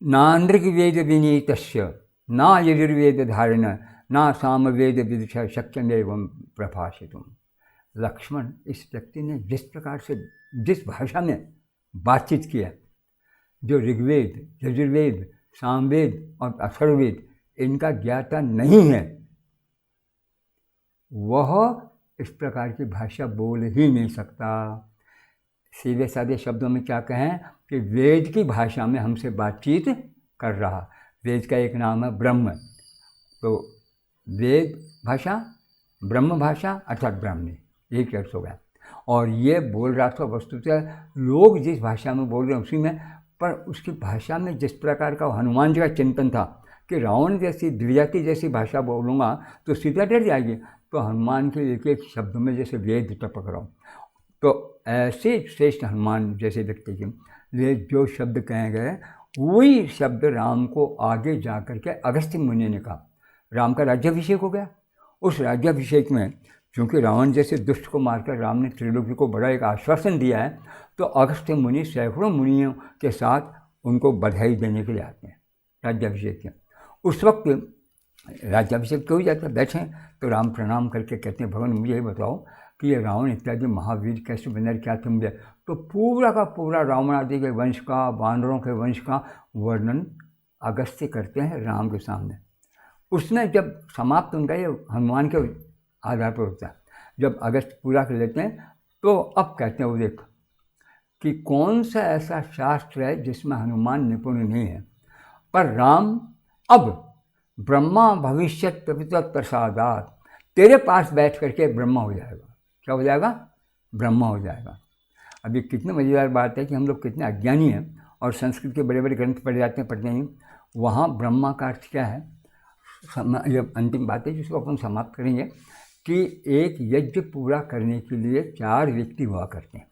नानृग्वेद विनीतस्य ना यजुर्वेद धारण ना सामवेद विदुषा शक्यमेवं प्रभाषितुम। लक्ष्मण, इस व्यक्ति ने जिस प्रकार से जिस भाषा में बातचीत किया, जो ऋग्वेद, यजुर्वेद, सामवेद और अथर्ववेद इनका ज्ञाता नहीं है, वह इस प्रकार की भाषा बोल ही नहीं सकता। सीधे साधे शब्दों में क्या कहें कि वेद की भाषा में हमसे बातचीत कर रहा। वेद का एक नाम है ब्रह्म, तो वेद भाषा, ब्रह्म भाषा अर्थात ब्राह्मणी, एक अर्थ हो गया। और ये बोल रहा था वस्तुतः लोग जिस भाषा में बोल रहे हैं उसी में, पर उसकी भाषा में जिस प्रकार का हनुमान जी का चिंतन था कि रावण जैसी द्विजाति जैसी भाषा बोलूँगा तो सीधा डर जाएगी, तो हनुमान के एक एक शब्द में जैसे वेद टपक रहा हूँ। तो ऐसे श्रेष्ठ हनुमान जैसे व्यक्ति के लिए जो शब्द कहे गए वही शब्द राम को आगे जा कर के अगस्त्य मुनि ने कहा। राम का राज्याभिषेक हो गया। उस राज्याभिषेक में क्योंकि रावण जैसे दुष्ट को मारकर राम ने त्रिलोकी को बड़ा एक आश्वासन दिया है, तो अगस्त्य मुनि सैकड़ों मुनियों के साथ उनको बधाई देने के लिए आते हैं राज्याभिषेक के। उस वक्त राज्याभिषेक तो हो जाता है, बैठे तो राम प्रणाम करके कहते हैं भगवान मुझे ये बताओ कि ये रावण इत्यादि महावीर कैसे बने, क्या थे मुझे। तो पूरा का पूरा रावण आदि के वंश का, वानरों के वंश का वर्णन अगस्त्य करते हैं राम के सामने। उसमें जब समाप्त उनका ये हनुमान के आधार पर होता है, जब अगस्त्य पूरा कर लेते हैं तो अब कहते हैं वो देख कि कौन सा ऐसा शास्त्र है जिसमें हनुमान निपुण नहीं है, पर राम अब ब्रह्मा भविष्यत प्रसादात तेरे पास बैठ करके ब्रह्मा हो जाएगा। क्या हो जाएगा? ब्रह्मा हो जाएगा। अब ये कितनी मज़ेदार बात है कि हम लोग कितने अज्ञानी हैं और संस्कृत के बड़े बड़े ग्रंथ पढ़ जाते हैं, पढ़ते नहीं। वहाँ ब्रह्मा का अर्थ क्या है? ये अंतिम बात है जिसको अपन समाप्त करेंगे कि एक यज्ञ पूरा करने के लिए 4 व्यक्ति हुआ करते हैं।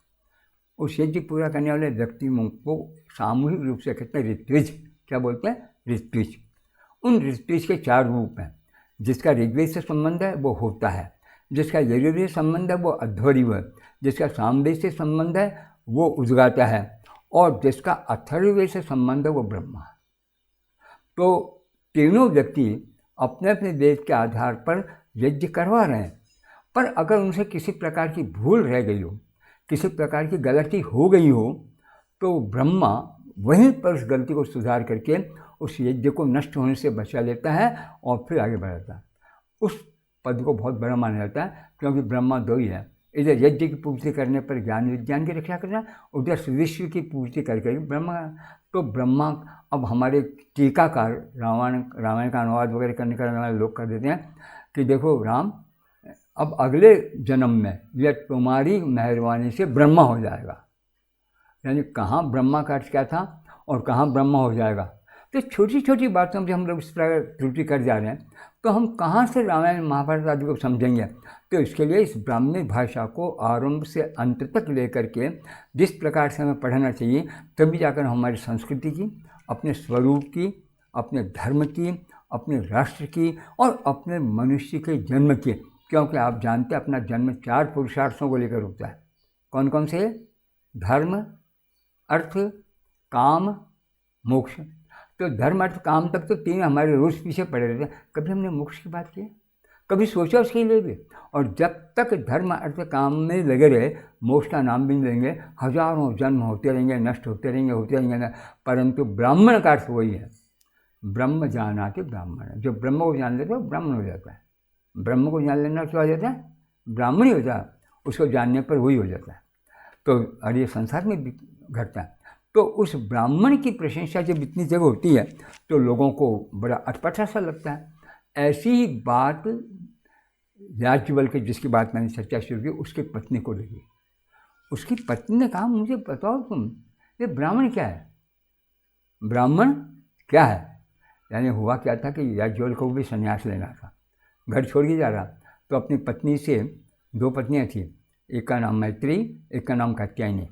उस यज्ञ पूरा करने वाले व्यक्तियों को सामूहिक रूप से कहते हैं ऋत्विज। क्या बोलते हैं? ऋत्विज। उन ऋत्विज के 4 रूप हैं। जिसका ऋग्वेद से संबंध है वो होता है, जिसका यजुर्वेद से संबंध है वो अध्वर्यु है, जिसका सामवेद से संबंध है वो उद्गाता है, और जिसका अथर्ववेद से संबंध है वो ब्रह्मा है। तो तीनों व्यक्ति अपने अपने वेद के आधार पर यज्ञ करवा रहे हैं, पर अगर उनसे किसी प्रकार की भूल रह गई हो, किसी प्रकार की गलती हो गई हो, तो ब्रह्मा वहीं पर उस गलती को सुधार करके उस यज्ञ को नष्ट होने से बचा लेता है और फिर आगे बढ़ाता है। उस पद को बहुत बड़ा माना जाता है, क्योंकि ब्रह्मा 2 ही है। इधर यज्ञ की पूर्ति करने पर ज्ञान विज्ञान की रक्षा करना, उधर विश्व की पूर्ति करके ब्रह्मा। तो ब्रह्मा अब हमारे टीकाकार रामायण का अनुवाद वगैरह करने वाले लोग कर देते हैं कि देखो राम, अब अगले जन्म में यह तुम्हारी मेहरबानी से ब्रह्मा हो जाएगा। यानी कहाँ ब्रह्मा का अर्थ क्या था और कहाँ ब्रह्मा हो जाएगा। तो छोटी छोटी बातों में हम लोग इस प्रकार त्रुटि कर जा रहे हैं, तो हम कहाँ से रामायण महाभारत आदि को समझेंगे। तो इसके लिए इस ब्राह्मणी भाषा को आरंभ से अंत तक लेकर के जिस प्रकार से हमें पढ़ना चाहिए, तभी जाकर हमारी संस्कृति की, अपने स्वरूप की, अपने धर्म की, अपने राष्ट्र की और अपने मनुष्य के जन्म की। क्योंकि आप जानते हैं अपना जन्म 4 पुरुषार्थों को लेकर होता है। कौन कौन से? धर्म, अर्थ, काम, मोक्ष। तो धर्म अर्थ काम तक तो 3 हमारे रोज पीछे पड़े रहते हैं। कभी हमने मोक्ष की बात की? कभी सोचा उसके लिए भी? और जब तक धर्म अर्थ काम में लगे रहे, मोक्ष का नाम भी नहीं लेंगे, हजारों जन्म होते रहेंगे, नष्ट होते रहेंगे। परंतु ब्राह्मण का अर्थ वही है, ब्रह्म जानाति ब्राह्मण। जो ब्रह्म को जान लेता है वो ब्राह्मण हो जाता है। ब्रह्म को जान लेना क्या हो जाता है? ब्राह्मण ही हो जाता है। उसको जानने पर वही हो जाता है। तो और ये संसार में घटता है। तो उस ब्राह्मण की प्रशंसा जब इतनी जगह होती है तो लोगों को बड़ा अटपटा सा लगता है। ऐसी ही बात याज्ञवल्क्य, जिसकी बात मैंने चर्चा शुरू की, उसकी पत्नी को लगी। उसकी पत्नी ने कहा, मुझे बताओ तुम, ये ब्राह्मण क्या है? ब्राह्मण क्या है? यानी हुआ क्या था कि याज्ञवल्क्य को भी संन्यास लेना था, घर छोड़ के जा रहा। तो अपनी पत्नी से, 2 पत्नियाँ थी, एक का नाम मैत्री, एक का नाम कात्यायनी।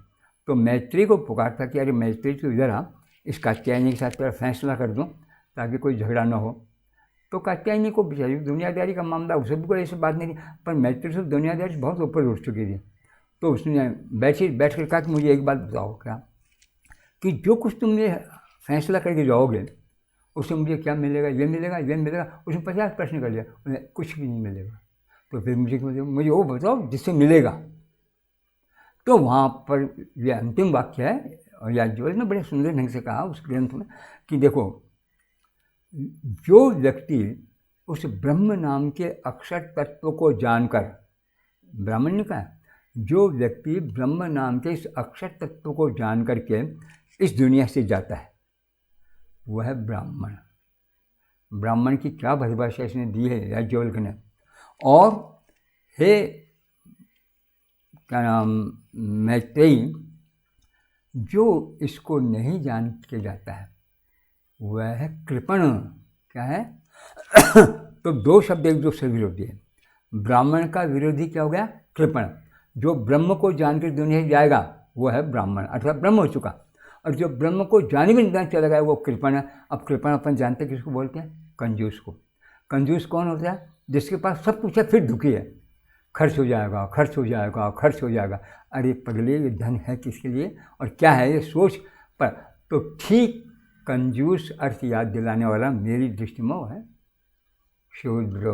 तो मैत्री को पुकारता कि अरे मैत्री तू इधर आ, इस कात्यायनी के साथ तेरा फैसला कर दूं ताकि कोई झगड़ा ना हो। तो कात्यायनी को बेचारी दुनियादारी का मामला, उसे भी कोई ऐसी बात नहीं थी, पर मैत्री से दुनियादारी से बहुत ऊपर उठ चुकी थी। तो उसने बैठ कर कहा कि मुझे एक बात बताओ क्या, कि जो कुछ तुमने फैसला करके जाओगे उससे मुझे क्या मिलेगा? ये मिलेगा, ये मिलेगा। उसने 50 प्रश्न कर लिया, उन्हें कुछ भी नहीं मिलेगा। तो फिर मुझे वो बताओ जिससे मिलेगा। तो वहाँ पर यह अंतिम वाक्य है, और याज्ञवल्क्य ने बड़े सुंदर ढंग से कहा उस ग्रंथ में कि देखो, जो व्यक्ति उस ब्रह्म नाम के अक्षर तत्व को जानकर, ब्राह्मण ने कहा, जो व्यक्ति ब्रह्म नाम के इस अक्षर तत्व को जान करके इस दुनिया से जाता है वह है ब्राह्मण। ब्राह्मण की क्या परिभाषा इसने दी है याज्ञवल्क्य ने। और हे क्या नाम मैत्रेयी, जो इसको नहीं जान के जाता है वह है कृपण। क्या है? तो 2 शब्द एक दूसरे विरोधी है। ब्राह्मण का विरोधी क्या हो गया? कृपण। जो ब्रह्म को जानकर दुनिया से जाएगा वो है ब्राह्मण, अर्थात ब्रह्म हो चुका। और जो ब्रह्म को जाने भी नहीं चला गया वो कृपण है। अब कृपण अपन जानते हैं किसको बोलते हैं? कंजूस को। कंजूस कौन होता है? जिसके पास सब कुछ है फिर दुखी है, खर्च हो जाएगा, खर्च हो जाएगा, खर्च हो जाएगा। अरे पगले, ये धन है किसके लिए और क्या है, ये सोच पर। तो ठीक कंजूस अर्थ याद दिलाने वाला मेरी दृष्टि में है शूद्र,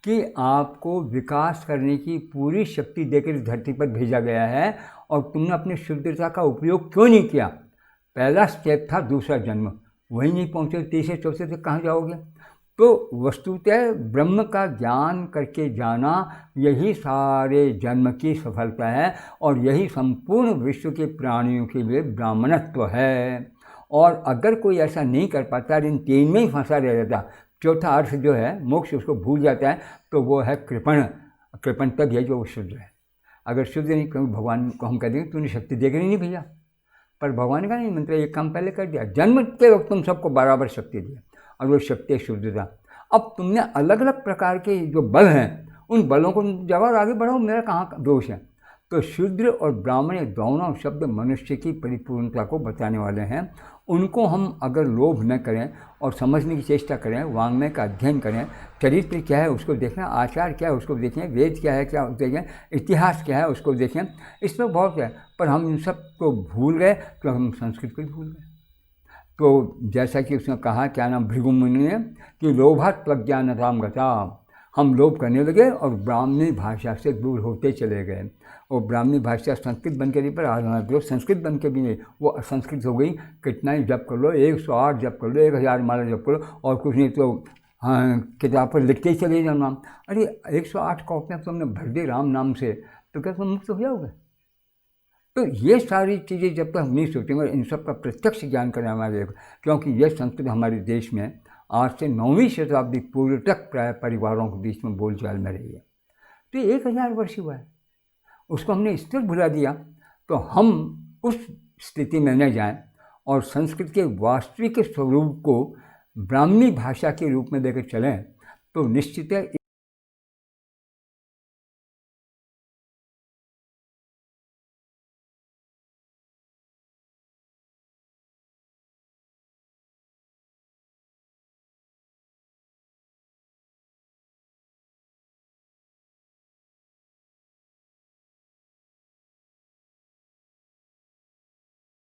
कि आपको विकास करने की पूरी शक्ति देकर धरती पर भेजा गया है और तुमने अपनी शुद्धता का उपयोग क्यों नहीं किया? पहला स्टेप था दूसरा जन्म, वहीं नहीं पहुँचे, तीसरे चौथे तक कहाँ जाओगे? तो वस्तुतः ब्रह्म का ज्ञान करके जाना यही सारे जन्म की सफलता है और यही संपूर्ण विश्व के प्राणियों के लिए ब्राह्मणत्व है। और अगर कोई ऐसा नहीं कर पाता, इन 3 में ही फंसा रह जाता, चौथा अर्थ जो है मोक्ष, उसको भूल जाता है तो वो है कृपण। कृपण तब है जो वो शुद्ध है। अगर शुद्ध नहीं, क्योंकि भगवान को हम कह देंगे तूने शक्ति देगी नहीं भैया, पर भगवान का नहीं मंत्र, एक काम पहले कर दिया, जन्म के वक्त तुम सबको बराबर शक्ति दिया और वो शक्ति शुद्धता। अब तुमने अलग अलग प्रकार के जो बल हैं उन बलों को जगाओ और आगे बढ़ाओ, मेरा कहाँ दोष है। तो शूद्र और ब्राह्मण ये दोनों शब्द मनुष्य की परिपूर्णता को बताने वाले हैं। उनको हम अगर लोभ न करें और समझने की चेष्टा करें, वाङ्मय का अध्ययन करें, चरित्र क्या है उसको देखें, आचार क्या है उसको देखें, वेद क्या है क्या देखें, इतिहास क्या है उसको देखें, इस पर बहुत है। पर हम इन सब को भूल गए तो हम संस्कृत को ही भूल गए। तो जैसा कि उसने कहा, क्या नाम, भृगु मुनि ने, कि लोभात् प्रज्ञानतां गता, हम लोभ करने लगे और ब्राह्मी भाषा से दूर होते चले गए। और ब्राह्मी भाषा संस्कृत बन के नहीं, पर आज संस्कृत बन के भी नहीं, वो असंस्कृत हो गई। कितना ही जप कर लो, 108 जप कर लो, 1000 माला जप करो, और कुछ नहीं तो हाँ किताब पर लिखते ही चले जाओ नाम। अरे 108 कॉपियाँ तुमने भर दी राम नाम से, तो क्या तुम मुक्त हो जाओगे? तो ये सारी चीज़ें जब तक हम नहीं सोचेंगे, इन सब का प्रत्यक्ष ज्ञान करें हमारे, क्योंकि ये संस्कृत हमारे देश में आज से 9वीं शताब्दी पूर्व तक प्राय परिवारों के बीच में बोलचाल में रही है। तो 1000 वर्ष हुआ है, उसको हमने इस तरह भुला दिया। तो हम उस स्थिति में न जाएं और संस्कृत के वास्तविक स्वरूप को ब्राह्मी भाषा के रूप में लेकर चलें, तो निश्चित है